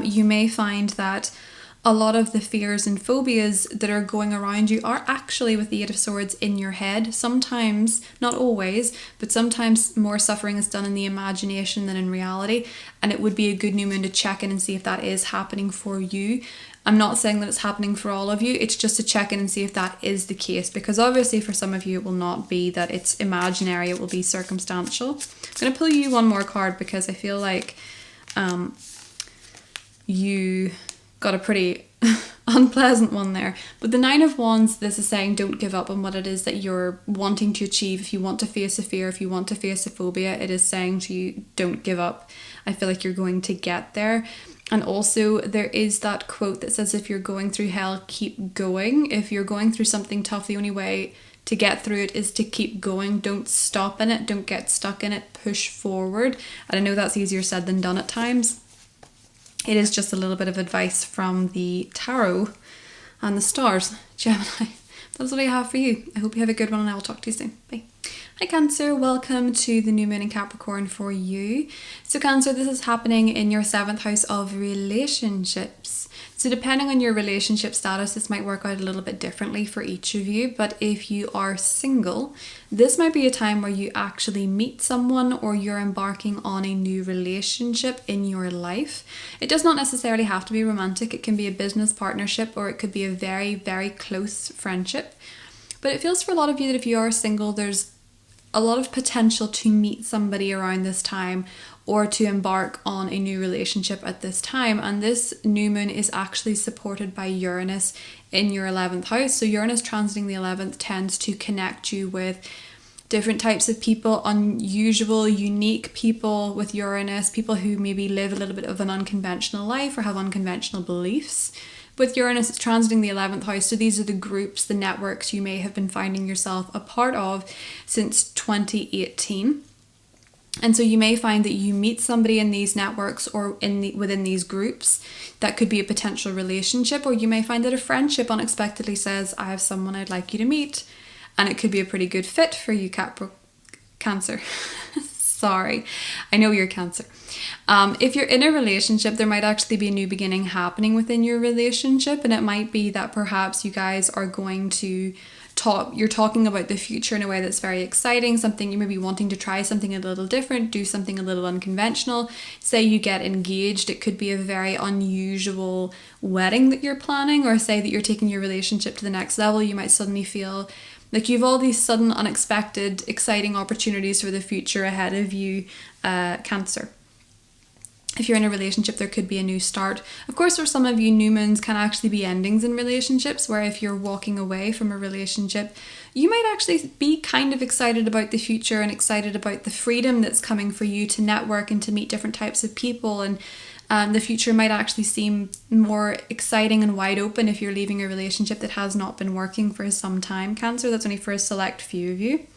You may find that a lot of the fears and phobias that are going around you are actually, with the Eight of Swords, in your head. Sometimes, not always, but sometimes more suffering is done in the imagination than in reality. And it would be a good new moon to check in and see if that is happening for you. I'm not saying that it's happening for all of you. It's just to check in and see if that is the case. Because obviously for some of you, it will not be that it's imaginary. It will be circumstantial. I'm going to pull you one more card because I feel like you got a pretty unpleasant one there. But the Nine of Wands, this is saying don't give up on what it is that you're wanting to achieve. If you want to face a fear, if you want to face a phobia, it is saying to you, don't give up. I feel like you're going to get there. And also there is that quote that says, if you're going through hell, keep going. If you're going through something tough, the only way to get through it is to keep going. Don't stop in it. Don't get stuck in it. Push forward. And I know that's easier said than done at times. It is just a little bit of advice from the tarot and the stars, Gemini. That's what I have for you. I hope you have a good one and I will talk to you soon. Bye. Hi Cancer, welcome to the new moon in Capricorn for you. So Cancer, this is happening in your 7th house of relationships. So depending on your relationship status, this might work out a little bit differently for each of you. But if you are single, this might be a time where you actually meet someone or you're embarking on a new relationship in your life. It does not necessarily have to be romantic. It can be a business partnership or it could be a very, very close friendship. But it feels for a lot of you that if you are single, there's a lot of potential to meet somebody around this time or to embark on a new relationship at this time. And this new moon is actually supported by Uranus in your 11th house. So Uranus transiting the 11th tends to connect you with different types of people, unusual, unique people with Uranus, people who maybe live a little bit of an unconventional life or have unconventional beliefs. With Uranus, it's transiting the 11th house. So these are the groups, the networks you may have been finding yourself a part of since 2018. And so you may find that you meet somebody in these networks or within these groups that could be a potential relationship, or you may find that a friendship unexpectedly says, I have someone I'd like you to meet. And it could be a pretty good fit for you, Cancer. Sorry, I know you're Cancer. If you're in a relationship, there might actually be a new beginning happening within your relationship, and it might be that perhaps you guys are going to you're talking about the future in a way that's very exciting, something you may be wanting to try, something a little different, do something a little unconventional. Say you get engaged, it could be a very unusual wedding that you're planning, or say that you're taking your relationship to the next level. You might suddenly feel like you've all these sudden, unexpected, exciting opportunities for the future ahead of you, Cancer. If you're in a relationship, there could be a new start. Of course, for some of you, new moons can actually be endings in relationships, where if you're walking away from a relationship, you might actually be kind of excited about the future and excited about the freedom that's coming for you to network and to meet different types of people. And the future might actually seem more exciting and wide open if you're leaving a relationship that has not been working for some time, Cancer. That's only for a select few of you.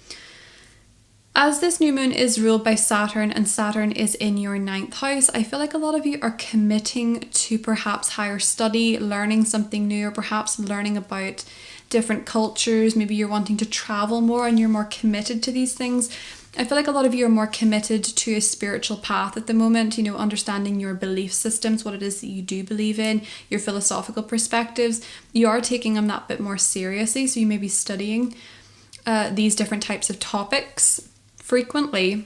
As this new moon is ruled by Saturn and Saturn is in your 9th house, I feel like a lot of you are committing to perhaps higher study, learning something new, or perhaps learning about different cultures. Maybe you're wanting to travel more and you're more committed to these things. I feel like a lot of you are more committed to a spiritual path at the moment, understanding your belief systems, what it is that you do believe in, your philosophical perspectives. You are taking them that bit more seriously, so you may be studying these different types of topics. Frequently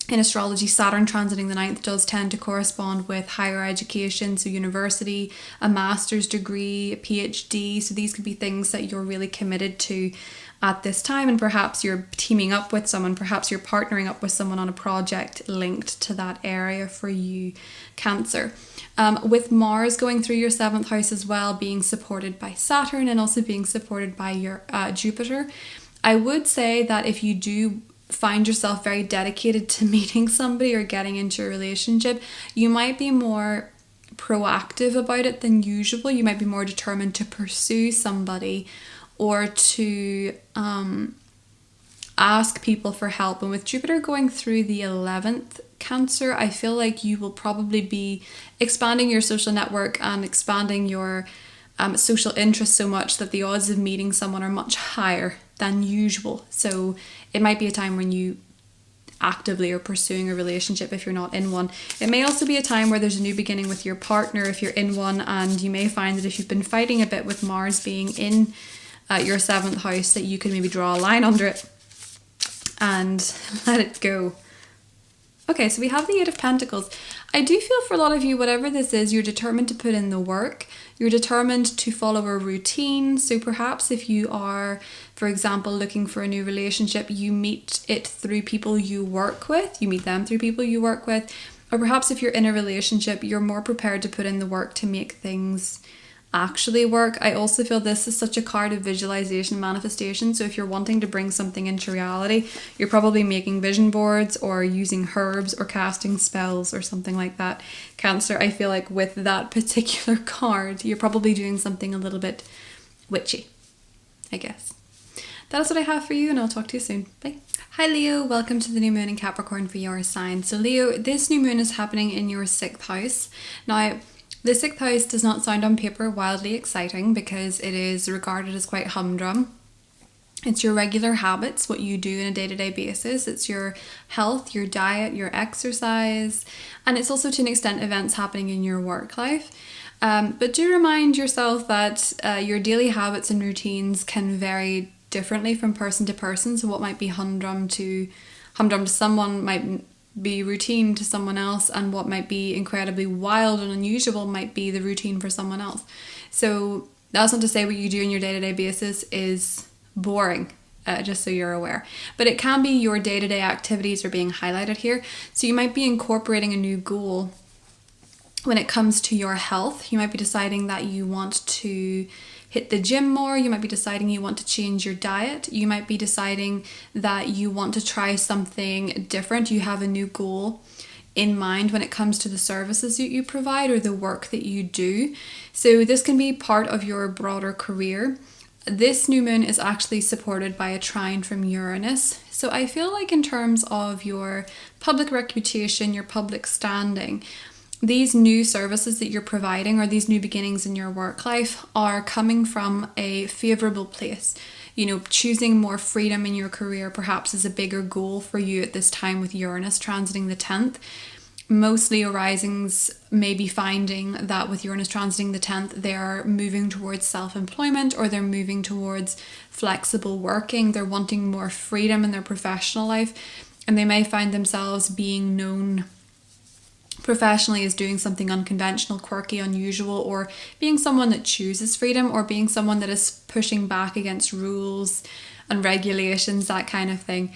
in astrology, Saturn transiting the 9th does tend to correspond with higher education, so university, a master's degree, a PhD. So these could be things that you're really committed to at this time, and perhaps you're teaming up with someone, perhaps you're partnering up with someone on a project linked to that area for you, Cancer. With Mars going through your 7th house as well, being supported by Saturn and also being supported by your Jupiter, I would say that if you do find yourself very dedicated to meeting somebody or getting into a relationship, you might be more proactive about it than usual. You might be more determined to pursue somebody or to ask people for help. And with Jupiter going through the 11th, Cancer, I feel like you will probably be expanding your social network and expanding your social interests so much that the odds of meeting someone are much higher than usual. So it might be a time when you actively or pursuing a relationship if you're not in one. It may also be a time where there's a new beginning with your partner if you're in one, and you may find that if you've been fighting a bit with Mars being in your 7th house, that you can maybe draw a line under it and let it go. Okay, so we have the 8 of Pentacles. I do feel for a lot of you, whatever this is, you're determined to put in the work. You're determined to follow a routine. So perhaps if you are, for example, looking for a new relationship, you meet it through people you work with. You meet them through people you work with. Or perhaps if you're in a relationship, you're more prepared to put in the work to make things actually work. I also feel this is such a card of visualization, manifestation. So if you're wanting to bring something into reality, you're probably making vision boards or using herbs or casting spells or something like that. Cancer, I feel like with that particular card, you're probably doing something a little bit witchy, I guess. That is what I have for you, and I'll talk to you soon. Bye. Hi Leo, welcome to the new moon in Capricorn for your sign. So Leo, this new moon is happening in your 6th house. Now, the 6th house does not sound on paper wildly exciting because it is regarded as quite humdrum. It's your regular habits, what you do on a day-to-day basis. It's your health, your diet, your exercise, and it's also to an extent events happening in your work life. But do remind yourself that your daily habits and routines can vary differently from person to person. So what might be humdrum to someone might be routine to someone else, and what might be incredibly wild and unusual might be the routine for someone else. So that's not to say what you do on your day-to-day basis is boring, just so you're aware. But it can be your day-to-day activities are being highlighted here. So you might be incorporating a new goal when it comes to your health. You might be deciding that you want to hit the gym more. You might be deciding you want to change your diet. You might be deciding that you want to try something different. You have a new goal in mind when it comes to the services that you provide or the work that you do. So this can be part of your broader career. This new moon is actually supported by a trine from Uranus. So I feel like in terms of your public reputation, your public standing, these new services that you're providing or these new beginnings in your work life are coming from a favourable place. You know, choosing more freedom in your career perhaps is a bigger goal for you at this time with Uranus transiting the 10th. Most Leo risings may be finding that with Uranus transiting the 10th, they're moving towards self-employment or they're moving towards flexible working. They're wanting more freedom in their professional life, and they may find themselves being known professionally as doing something unconventional, quirky, unusual, or being someone that chooses freedom, or being someone that is pushing back against rules and regulations, that kind of thing.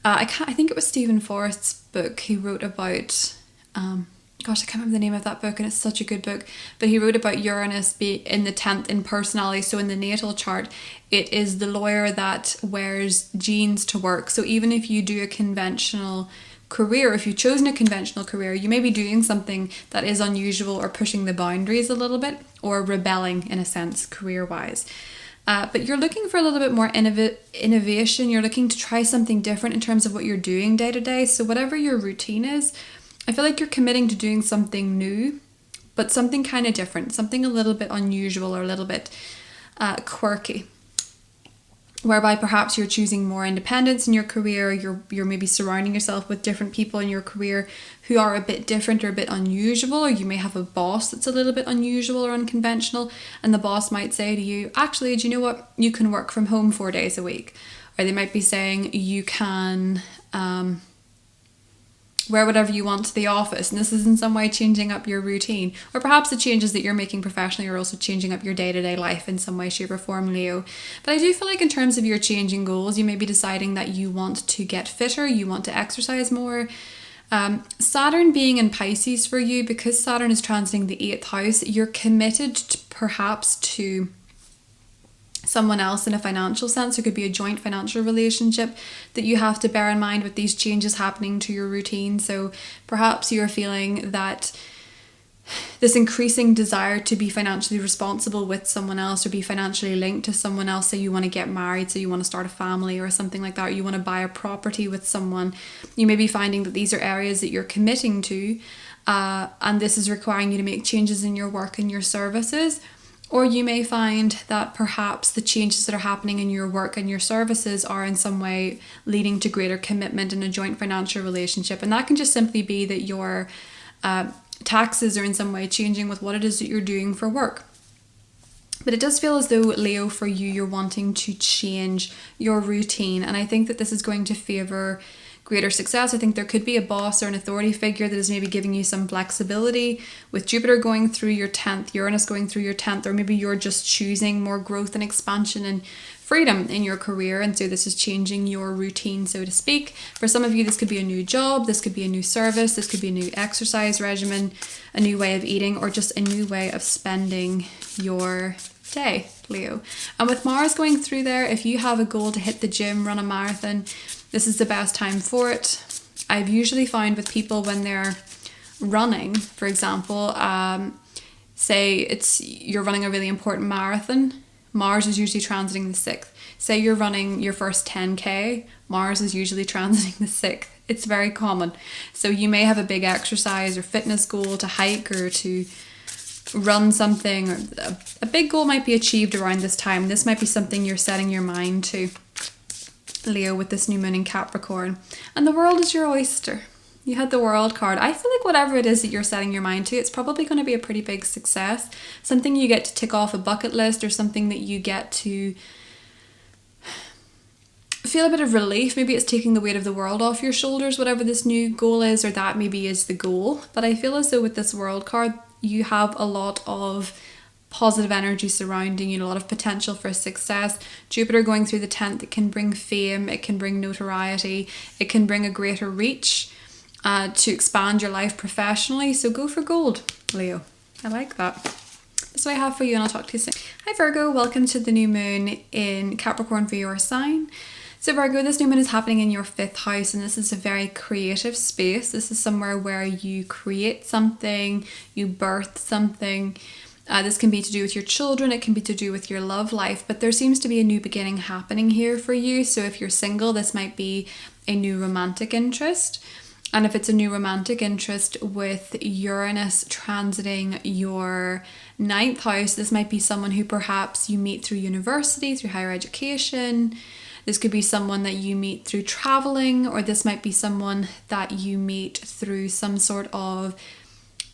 I think it was Stephen Forrest's book. He wrote about, I can't remember the name of that book, and it's such a good book, but he wrote about Uranus being in the 10th in personality. So in the natal chart, it is the lawyer that wears jeans to work. So even if you do a conventional career, if you've chosen a conventional career, you may be doing something that is unusual or pushing the boundaries a little bit, or rebelling in a sense career-wise. But you're looking for a little bit more innovation. You're looking to try something different in terms of what you're doing day to day. So whatever your routine is, I feel like you're committing to doing something new, but something kind of different, something a little bit unusual or a little bit quirky, whereby perhaps you're choosing more independence in your career. You're maybe surrounding yourself with different people in your career who are a bit different or a bit unusual, or you may have a boss that's a little bit unusual or unconventional, and the boss might say to you, actually, do you know what, you can work from home 4 days a week. Or they might be saying you can wear whatever you want to the office, and this is in some way changing up your routine. Or perhaps the changes that you're making professionally are also changing up your day-to-day life in some way, shape or form, Leo. But I do feel like in terms of your changing goals, you may be deciding that you want to get fitter, you want to exercise more. Saturn being in Pisces for you, because Saturn is transiting the 8th house, you're committed perhaps to someone else in a financial sense. There could be a joint financial relationship that you have to bear in mind with these changes happening to your routine. So perhaps you're feeling that this increasing desire to be financially responsible with someone else, or be financially linked to someone else. So you want to get married, so you want to start a family or something like that, or you want to buy a property with someone. You may be finding that these are areas that you're committing to, and this is requiring you to make changes in your work and your services. Or you may find that perhaps the changes that are happening in your work and your services are in some way leading to greater commitment in a joint financial relationship. And that can just simply be that your taxes are in some way changing with what it is that you're doing for work. But it does feel as though, Leo, for you, you're wanting to change your routine. And I think that this is going to favour greater success. I think there could be a boss or an authority figure that is maybe giving you some flexibility, with Jupiter going through your 10th, Uranus going through your 10th, or maybe you're just choosing more growth and expansion and freedom in your career, and so this is changing your routine, so to speak. For some of you, this could be a new job, this could be a new service, this could be a new exercise regimen, a new way of eating, or just a new way of spending your day, Leo. And with Mars going through there, if you have a goal to hit the gym, run a marathon, this is the best time for it. I've usually found with people when they're running, for example, say you're running a really important marathon, Mars is usually transiting the 6th. Say you're running your first 10K, Mars is usually transiting the 6th. It's very common. So you may have a big exercise or fitness goal to hike or to run something, or a big goal might be achieved around this time. This might be something you're setting your mind to, Leo, with this new moon in Capricorn. And the world is your oyster. You had the World card. I feel like whatever it is that you're setting your mind to, it's probably going to be a pretty big success. Something you get to tick off a bucket list, or something that you get to feel a bit of relief. Maybe it's taking the weight of the world off your shoulders, whatever this new goal is, or that maybe is the goal. But I feel as though with this World card, you have a lot of positive energy surrounding you, a lot of potential for success. Jupiter going through the 10th, it can bring fame, it can bring notoriety, it can bring a greater reach to expand your life professionally. So go for gold, Leo. I like that. That's what I have for you, and I'll talk to you soon. Hi Virgo, welcome to the new moon in Capricorn for your sign. So Virgo, this new moon is happening in your 5th house, and this is a very creative space. This is somewhere where you create something, you birth something. This can be to do with your children, it can be to do with your love life, but there seems to be a new beginning happening here for you. So if you're single, this might be a new romantic interest. And if it's a new romantic interest with Uranus transiting your 9th house, this might be someone who perhaps you meet through university, through higher education. This could be someone that you meet through traveling, or this might be someone that you meet through some sort of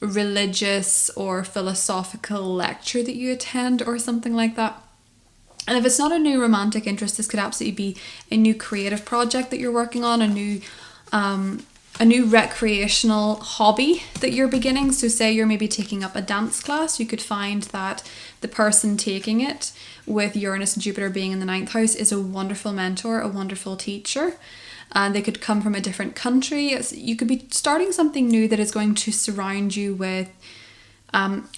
religious or philosophical lecture that you attend or something like that. And if it's not a new romantic interest, this could absolutely be a new creative project that you're working on, a new recreational hobby that you're beginning. So say you're maybe taking up a dance class, you could find that the person taking it, with Uranus and Jupiter being in the 9th house, is a wonderful mentor, a wonderful teacher. And they could come from a different country. You could be starting something new that is going to surround you with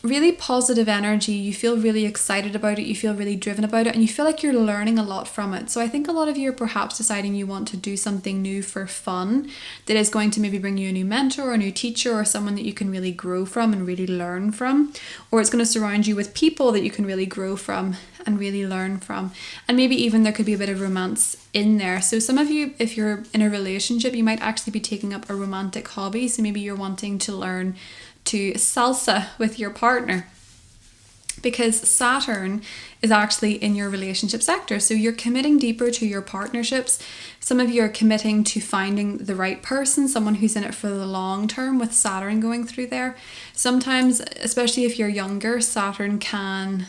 really positive energy. You feel really excited about it, you feel really driven about it, and you feel like you're learning a lot from it. So I think a lot of you are perhaps deciding you want to do something new for fun that is going to maybe bring you a new mentor or a new teacher, or someone that you can really grow from and really learn from. Or it's going to surround you with people that you can really grow from and really learn from. And maybe even there could be a bit of romance in there. So some of you, if you're in a relationship, you might actually be taking up a romantic hobby. So maybe you're wanting to learn to salsa with your partner, because Saturn is actually in your relationship sector. So you're committing deeper to your partnerships. Some of you are committing to finding the right person, someone who's in it for the long term, with Saturn going through there. Sometimes, especially if you're younger, Saturn transiting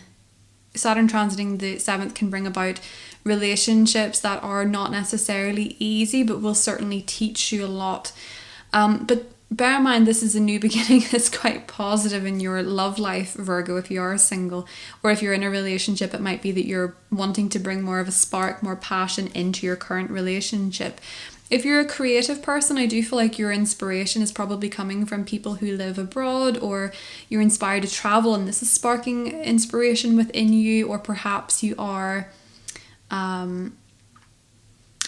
the 7th can bring about relationships that are not necessarily easy, but will certainly teach you a lot. But bear in mind, this is a new beginning that's quite positive in your love life, Virgo, if you are single. Or if you're in a relationship, it might be that you're wanting to bring more of a spark, more passion into your current relationship. If you're a creative person, I do feel like your inspiration is probably coming from people who live abroad, or you're inspired to travel and this is sparking inspiration within you. Or perhaps you are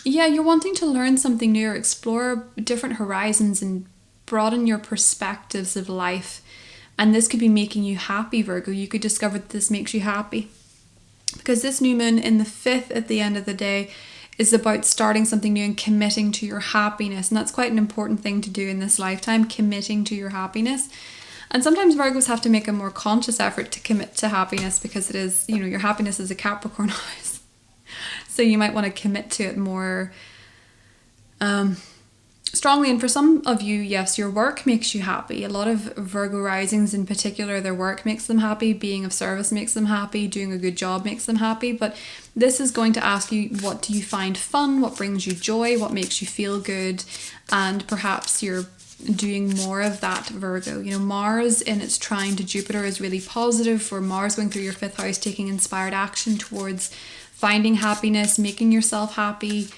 you're wanting to learn something new or explore different horizons and broaden your perspectives of life. And this could be making you happy, Virgo. You could discover that this makes you happy, because this new moon in the 5th at the end of the day is about starting something new and committing to your happiness. And that's quite an important thing to do in this lifetime, committing to your happiness. And sometimes Virgos have to make a more conscious effort to commit to happiness because it is, you know, your happiness is a Capricorn house. So you might want to commit to it more strongly. And for some of you, yes, your work makes you happy. A lot of Virgo risings in particular, their work makes them happy, being of service makes them happy, doing a good job makes them happy. But this is going to ask you, what do you find fun? What brings you joy? What makes you feel good? And perhaps you're doing more of that, Virgo. You know, Mars in its trine to Jupiter is really positive. For Mars going through your 5th house, taking inspired action towards finding happiness, making yourself happy,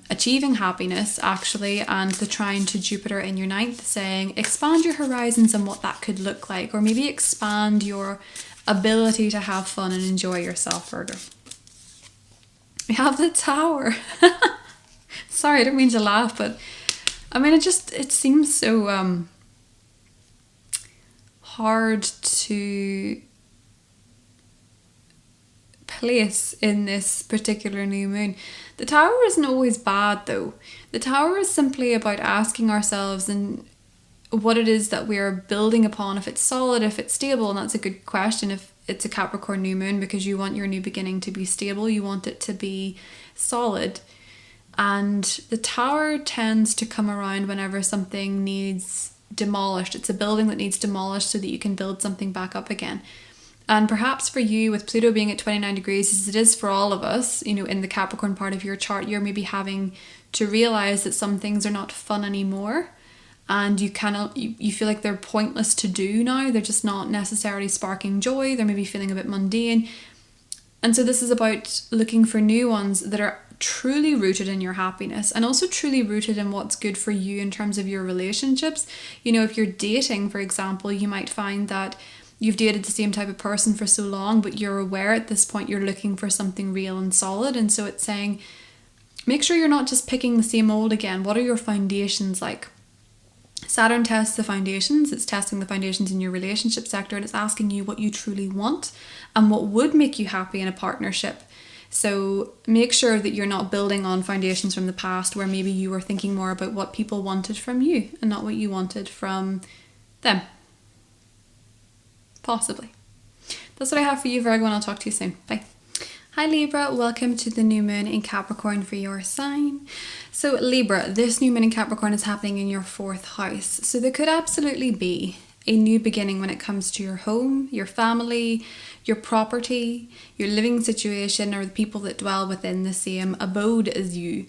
achieving happiness actually. And the trine to Jupiter in your 9th saying expand your horizons and what that could look like, or maybe expand your ability to have fun and enjoy yourself, Virgo. We have the Tower. Sorry, I didn't mean to laugh, but I mean, it seems so hard to place in this particular new moon. The Tower isn't always bad though. The Tower is simply about asking ourselves and what it is that we are building upon, if it's solid, if it's stable. And that's a good question if it's a Capricorn new moon, because you want your new beginning to be stable, you want it to be solid. And the Tower tends to come around whenever something needs demolished. It's a building that needs demolished so that you can build something back up again. And perhaps for you, with Pluto being at 29 degrees, as it is for all of us, you know, in the Capricorn part of your chart, you're maybe having to realize that some things are not fun anymore. And you feel like they're pointless to do now. They're just not necessarily sparking joy. They're maybe feeling a bit mundane. And so this is about looking for new ones that are truly rooted in your happiness and also truly rooted in what's good for you in terms of your relationships. You know, if you're dating, for example, you might find that you've dated the same type of person for so long, but you're aware at this point you're looking for something real and solid. And so it's saying, make sure you're not just picking the same old again. What are your foundations like? Saturn tests the foundations. It's testing the foundations in your relationship sector, and it's asking you what you truly want and what would make you happy in a partnership. So make sure that you're not building on foundations from the past where maybe you were thinking more about what people wanted from you and not what you wanted from them. Possibly. That's what I have for you, Virgo, and I'll talk to you soon. Bye. Hi Libra, welcome to the new moon in Capricorn for your sign. So Libra, this new moon in Capricorn is happening in your 4th house. So there could absolutely be a new beginning when it comes to your home, your family, your property, your living situation, or the people that dwell within the same abode as you.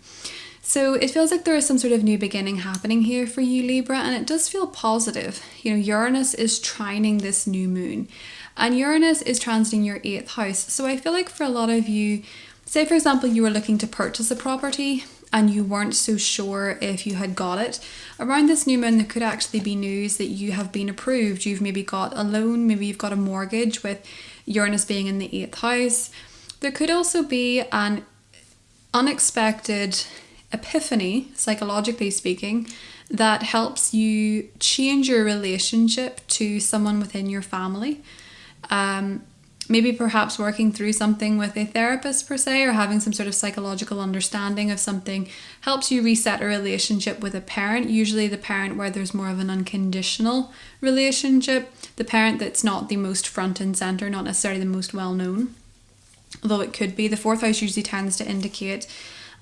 So it feels like there is some sort of new beginning happening here for you, Libra, and it does feel positive. You know, Uranus is trining this new moon, and Uranus is transiting your 8th house. So I feel like for a lot of you, say for example, you were looking to purchase a property and you weren't so sure if you had got it. Around this new moon, there could actually be news that you have been approved. You've maybe got a loan, maybe you've got a mortgage with Uranus being in the 8th house. There could also be an unexpected epiphany, psychologically speaking, that helps you change your relationship to someone within your family. Maybe perhaps working through something with a therapist per se, or having some sort of psychological understanding of something helps you reset a relationship with a parent, usually the parent where there's more of an unconditional relationship, the parent that's not the most front and center, not necessarily the most well known, although it could be. The 4th house usually tends to indicate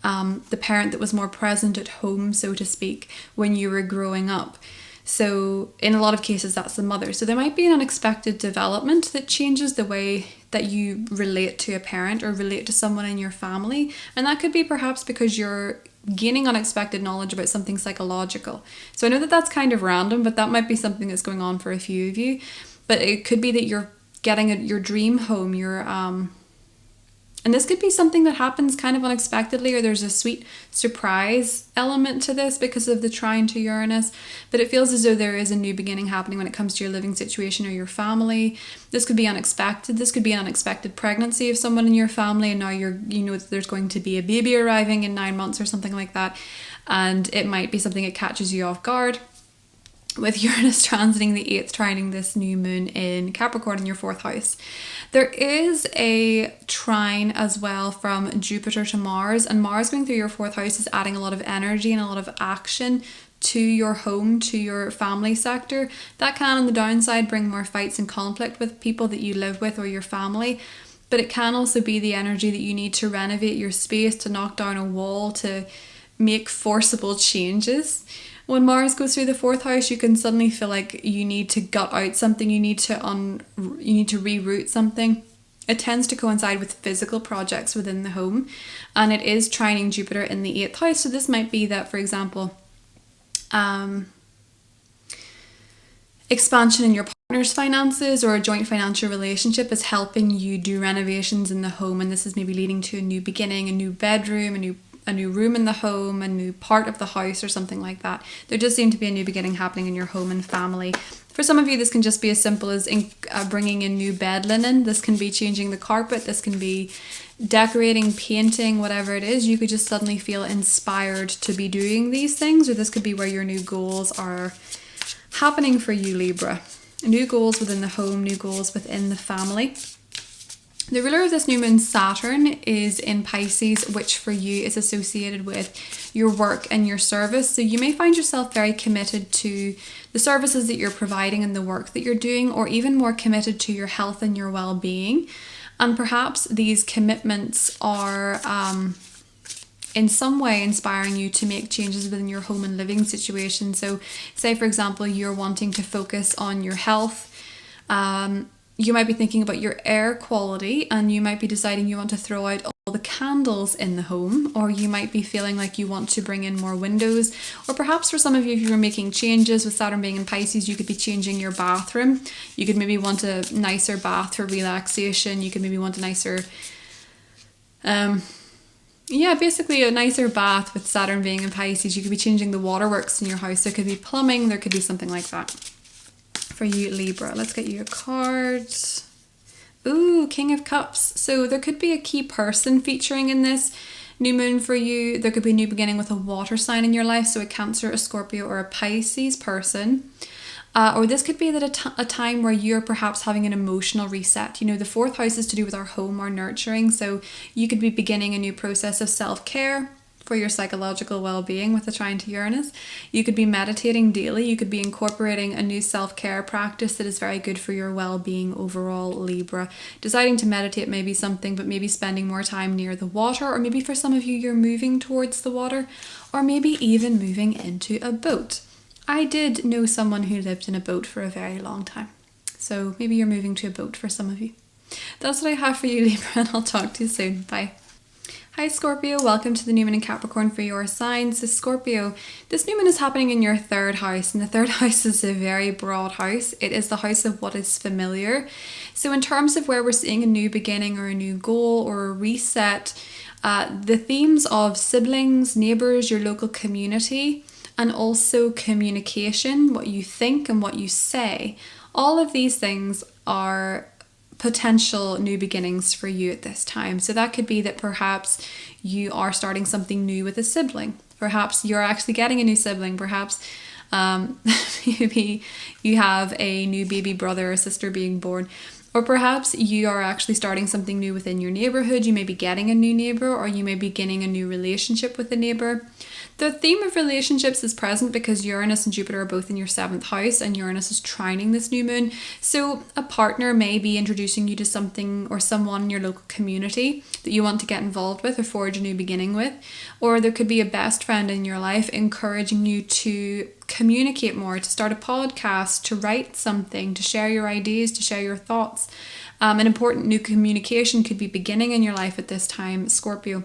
the parent that was more present at home, so to speak, when you were growing up. So in a lot of cases, that's the mother. So there might be an unexpected development that changes the way that you relate to a parent or relate to someone in your family. And that could be perhaps because you're gaining unexpected knowledge about something psychological. So I know that that's kind of random, but that might be something that's going on for a few of you. But it could be that you're getting your dream home, and this could be something that happens kind of unexpectedly, or there's a sweet surprise element to this because of the trine to Uranus. But it feels as though there is a new beginning happening when it comes to your living situation or your family. This could be unexpected. This could be an unexpected pregnancy of someone in your family, and now there's going to be a baby arriving in 9 months or something like that. And it might be something that catches you off guard. With Uranus transiting the 8th, trining this new moon in Capricorn in your 4th house. There is a trine as well from Jupiter to Mars, and Mars going through your 4th house is adding a lot of energy and a lot of action to your home, to your family sector. That can, on the downside, bring more fights and conflict with people that you live with or your family. But it can also be the energy that you need to renovate your space, to knock down a wall, to make forcible changes. When Mars goes through the 4th house, you can suddenly feel like you need to gut out something, you need to reroute something. It tends to coincide with physical projects within the home, and it is trining Jupiter in the 8th house. So this might be that, for example, expansion in your partner's finances or a joint financial relationship is helping you do renovations in the home, and this is maybe leading to a new beginning, a new bedroom, a new room in the home, a new part of the house or something like that. There does seem to be a new beginning happening in your home and family. For some of you, this can just be as simple as bringing in new bed linen. This can be changing the carpet. This can be decorating, painting, whatever it is. You could just suddenly feel inspired to be doing these things, or this could be where your new goals are happening for you, Libra. New goals within the home, new goals within the family. The ruler of this new moon, Saturn, is in Pisces, which for you is associated with your work and your service. So you may find yourself very committed to the services that you're providing and the work that you're doing, or even more committed to your health and your well-being. And perhaps these commitments are in some way inspiring you to make changes within your home and living situation. So say, for example, you're wanting to focus on your health. You might be thinking about your air quality, and you might be deciding you want to throw out all the candles in the home, or you might be feeling like you want to bring in more windows, or perhaps for some of you, if you were making changes with Saturn being in Pisces, you could be changing your bathroom. You could maybe want a nicer bath for relaxation. You could maybe want a nicer basically a nicer bath with Saturn being in Pisces. You could be changing the waterworks in your house. There could be plumbing, there could be something like that. For you, Libra, let's get you a card. Ooh, King of Cups. So there could be a key person featuring in this new moon for you. There could be a new beginning with a water sign in your life, so a Cancer, a Scorpio, or a Pisces person. Or this could be that a time where you're perhaps having an emotional reset. You know, the 4th house is to do with our home, our nurturing. So you could be beginning a new process of self-care for your psychological well-being with a trine to Uranus. You could be meditating daily. You could be incorporating a new self-care practice that is very good for your well-being overall, Libra. Deciding to meditate may be something, but maybe spending more time near the water, or maybe for some of you, you're moving towards the water, or maybe even moving into a boat. I did know someone who lived in a boat for a very long time. So maybe you're moving to a boat for some of you. That's what I have for you, Libra, and I'll talk to you soon. Bye. Hi Scorpio, welcome to the new moon in Capricorn for your sign. So Scorpio, this new moon is happening in your 3rd house, and the 3rd house is a very broad house. It is the house of what is familiar. So in terms of where we're seeing a new beginning or a new goal or a reset, the themes of siblings, neighbours, your local community, and also communication, what you think and what you say, all of these things are potential new beginnings for you at this time. So that could be that perhaps you are starting something new with a sibling. Perhaps you're actually getting a new sibling. Perhaps maybe you have a new baby brother or sister being born. Or perhaps you are actually starting something new within your neighborhood. You may be getting a new neighbor, or you may be beginning a new relationship with a neighbor. The theme of relationships is present because Uranus and Jupiter are both in your 7th house, and Uranus is trining this new moon. So a partner may be introducing you to something or someone in your local community that you want to get involved with or forge a new beginning with. Or there could be a best friend in your life encouraging you to communicate more, to start a podcast, to write something, to share your ideas, to share your thoughts. An important new communication could be beginning in your life at this time, Scorpio.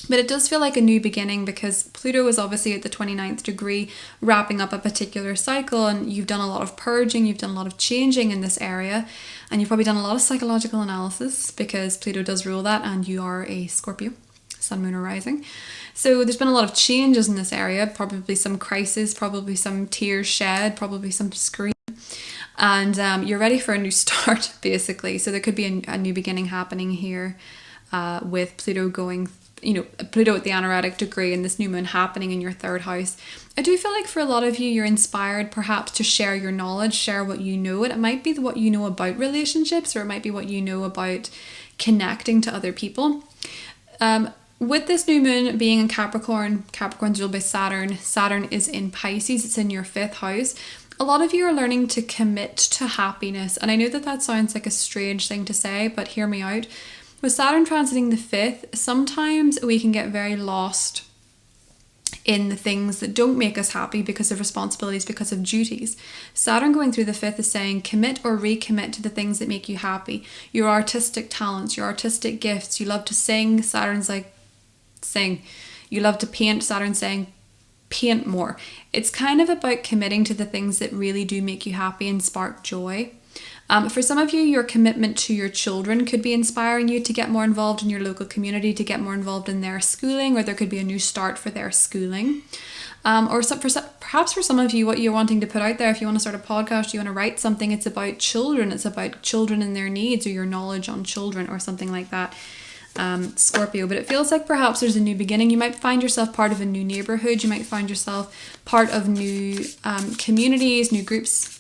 But it does feel like a new beginning because Pluto is obviously at the 29th degree, wrapping up a particular cycle, and you've done a lot of purging, you've done a lot of changing in this area, and you've probably done a lot of psychological analysis because Pluto does rule that, and you are a Scorpio, Sun, Moon, or Rising. So there's been a lot of changes in this area, probably some crisis, probably some tears shed, probably some scream. And you're ready for a new start, basically. So there could be a new beginning happening here with Pluto going, Pluto at the anaretic degree and this new moon happening in your 3rd house. I do feel like for a lot of you, you're inspired perhaps to share your knowledge, share what you know. And it might be what you know about relationships, or it might be what you know about connecting to other people. with this new moon being in Capricorn, Capricorn's ruled by Saturn. Saturn is in Pisces. It's in your 5th house. A lot of you are learning to commit to happiness. And I know that that sounds like a strange thing to say, but hear me out. With Saturn transiting the 5th, sometimes we can get very lost in the things that don't make us happy because of responsibilities, because of duties. Saturn going through the 5th is saying commit or recommit to the things that make you happy. Your artistic talents, your artistic gifts. You love to sing. Saturn's like, sing. You love to paint. Saturn's saying paint more. It's kind of about committing to the things that really do make you happy and spark joy. For some of you, your commitment to your children could be inspiring you to get more involved in your local community, to get more involved in their schooling, or there could be a new start for their schooling. Perhaps for some of you, what you're wanting to put out there, if you want to start a podcast, you want to write something, it's about children. It's about children and their needs, or your knowledge on children, or something like that. Scorpio. But it feels like perhaps there's a new beginning. You might find yourself part of a new neighborhood. You might find yourself part of new communities, new groups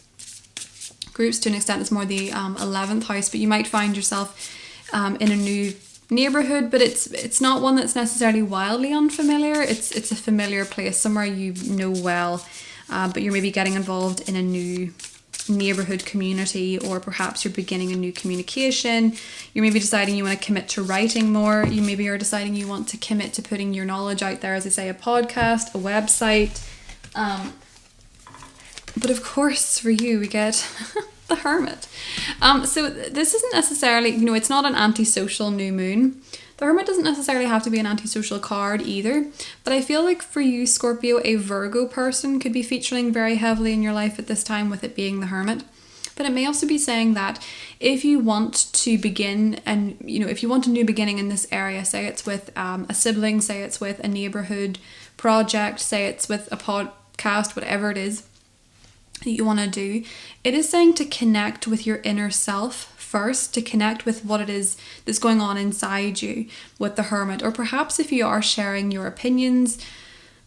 to an extent. It's more the 11th house, but you might find yourself in a new neighborhood, but it's not one that's necessarily wildly unfamiliar. It's a familiar place, somewhere you know well, but you're maybe getting involved in a new neighborhood community, or perhaps you're beginning a new communication. You may be deciding you want to commit to writing more. You maybe are deciding you want to commit to putting your knowledge out there, as I say, a podcast, a website. But of course, for you, we get the Hermit. So this isn't necessarily, it's not an antisocial new moon. The Hermit doesn't necessarily have to be an antisocial card either. But I feel like for you, Scorpio, a Virgo person could be featuring very heavily in your life at this time, with it being the Hermit. But it may also be saying that if you want to begin, and if you want a new beginning in this area, say it's with a sibling, say it's with a neighborhood project, say it's with a podcast, whatever it is that you want to do, it is saying to connect with your inner self first, to connect with what it is that's going on inside you with the Hermit. Or perhaps if you are sharing your opinions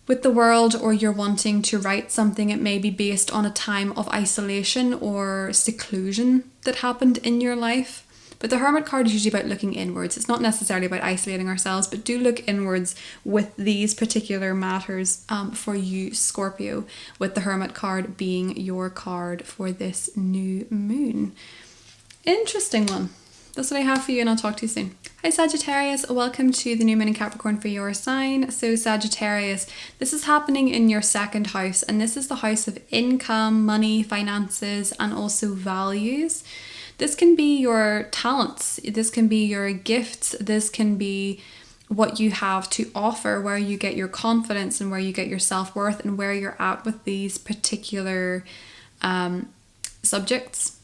with the world, or you're wanting to write something, it may be based on a time of isolation or seclusion that happened in your life. But the Hermit card is usually about looking inwards. It's not necessarily about isolating ourselves, but do look inwards with these particular matters for you, Scorpio, with the Hermit card being your card for this new moon. Interesting one. That's what I have for you, and I'll talk to you soon. Hi Sagittarius, welcome to the new moon in Capricorn for your sign. So Sagittarius, this is happening in your 2nd house, and this is the house of income, money, finances, and also values. This can be your talents, this can be your gifts, this can be what you have to offer, where you get your confidence and where you get your self-worth, and where you're at with these particular subjects.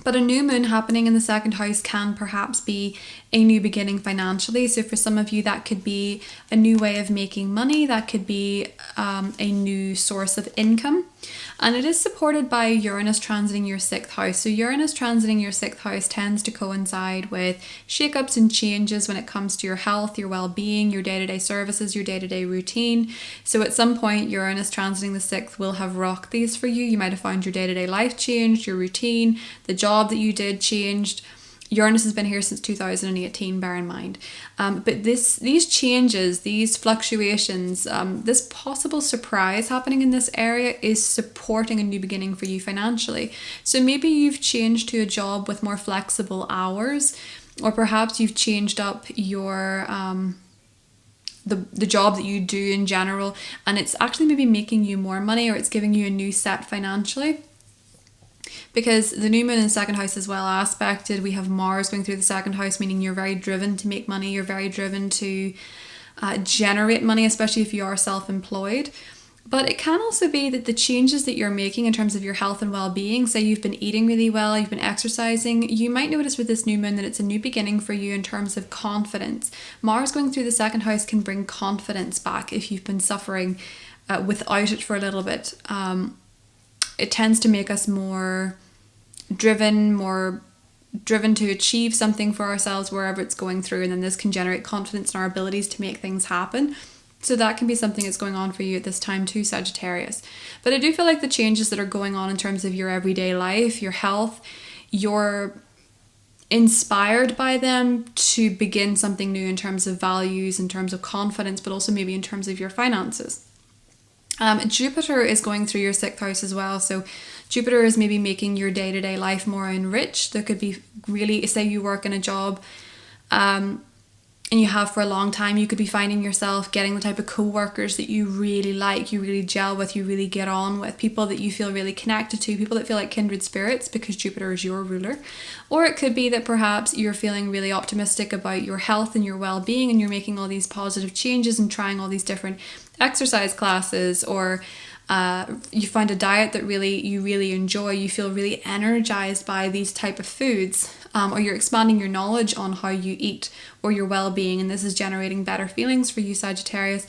But a new moon happening in the 2nd house can perhaps be a new beginning financially. So for some of you, that could be a new way of making money. That could be a new source of income. And it is supported by Uranus transiting your 6th house. So Uranus transiting your 6th house tends to coincide with shakeups and changes when it comes to your health, your well-being, your day-to-day services, your day-to-day routine. So at some point, Uranus transiting the 6th will have rocked these for you. You might have found your day-to-day life changed, your routine, the job that you did changed. Uranus has been here since 2018, bear in mind. But these changes, these fluctuations, this possible surprise happening in this area is supporting a new beginning for you financially. So maybe you've changed to a job with more flexible hours, or perhaps you've changed up your the job that you do in general, and it's actually maybe making you more money, or it's giving you a new set financially. Because the new moon in the 2nd house is well aspected. We have Mars going through the 2nd house, meaning you're very driven to make money. You're very driven to generate money, especially if you are self-employed. But it can also be that the changes that you're making in terms of your health and well-being, say you've been eating really well, you've been exercising, you might notice with this new moon that it's a new beginning for you in terms of confidence. Mars going through the 2nd house can bring confidence back if you've been suffering without it for a little bit. It tends to make us more driven to achieve something for ourselves wherever it's going through, and then this can generate confidence in our abilities to make things happen. So that can be something that's going on for you at this time too, Sagittarius. But I do feel like the changes that are going on in terms of your everyday life, your health, your inspired by them to begin something new in terms of values, in terms of confidence, but also maybe in terms of your finances. Jupiter is going through your 6th house as well. So Jupiter is maybe making your day-to-day life more enriched. There could be really, say you work in a job and you have for a long time, you could be finding yourself getting the type of co-workers that you really like, you really gel with, you really get on with, people that you feel really connected to, people that feel like kindred spirits because Jupiter is your ruler. Or it could be that perhaps you're feeling really optimistic about your health and your well-being, and you're making all these positive changes and trying all these different exercise classes, or you find a diet that you really enjoy, you feel really energized by these type of foods, or you're expanding your knowledge on how you eat or your well-being, and this is generating better feelings for you, Sagittarius.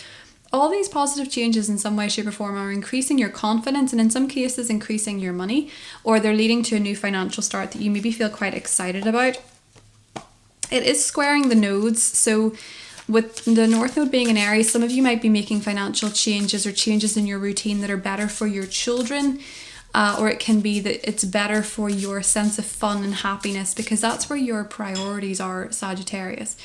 All these positive changes in some way, shape or form are increasing your confidence, and in some cases increasing your money, or they're leading to a new financial start that you maybe feel quite excited about. It is squaring the nodes, so with the North Node being in Aries, some of you might be making financial changes or changes in your routine that are better for your children, or it can be that it's better for your sense of fun and happiness, because that's where your priorities are, Sagittarius.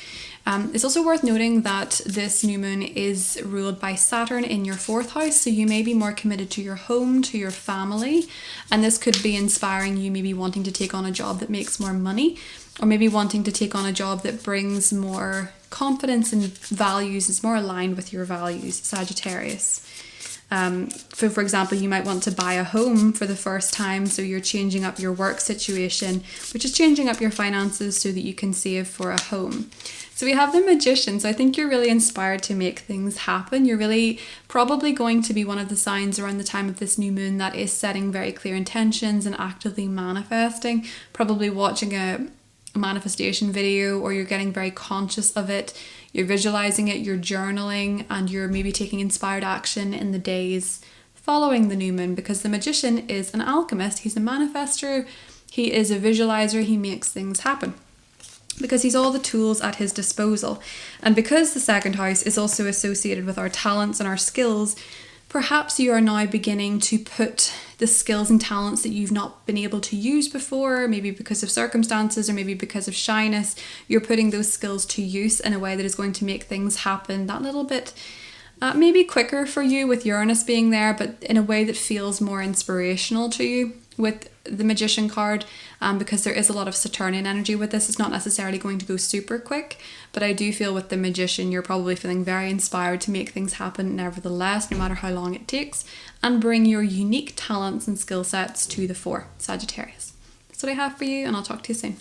It's also worth noting that this new moon is ruled by Saturn in your 4th house, so you may be more committed to your home, to your family, and this could be inspiring you maybe wanting to take on a job that makes more money, or maybe wanting to take on a job that brings more confidence and values, is more aligned with your values, Sagittarius. For example, you might want to buy a home for the first time, so you're changing up your work situation, which is changing up your finances so that you can save for a home. So we have the Magician, so I think you're really inspired to make things happen. You're really probably going to be one of the signs around the time of this new moon that is setting very clear intentions and actively manifesting, probably watching a manifestation video, or you're getting very conscious of it, you're visualizing it, you're journaling, and you're maybe taking inspired action in the days following the new moon, because the Magician is an alchemist, he's a manifester, he is a visualizer, he makes things happen because he's all the tools at his disposal. And because the 2nd house is also associated with our talents and our skills, perhaps you are now beginning to put the skills and talents that you've not been able to use before, maybe because of circumstances or maybe because of shyness, you're putting those skills to use in a way that is going to make things happen that little bit maybe quicker for you, with Uranus being there, but in a way that feels more inspirational to you with the Magician card, because there is a lot of Saturnian energy with this. It's not necessarily going to go super quick, but I do feel with the Magician you're probably feeling very inspired to make things happen nevertheless, no matter how long it takes, and bring your unique talents and skill sets to the fore, Sagittarius. That's what I have for you, and I'll talk to you soon.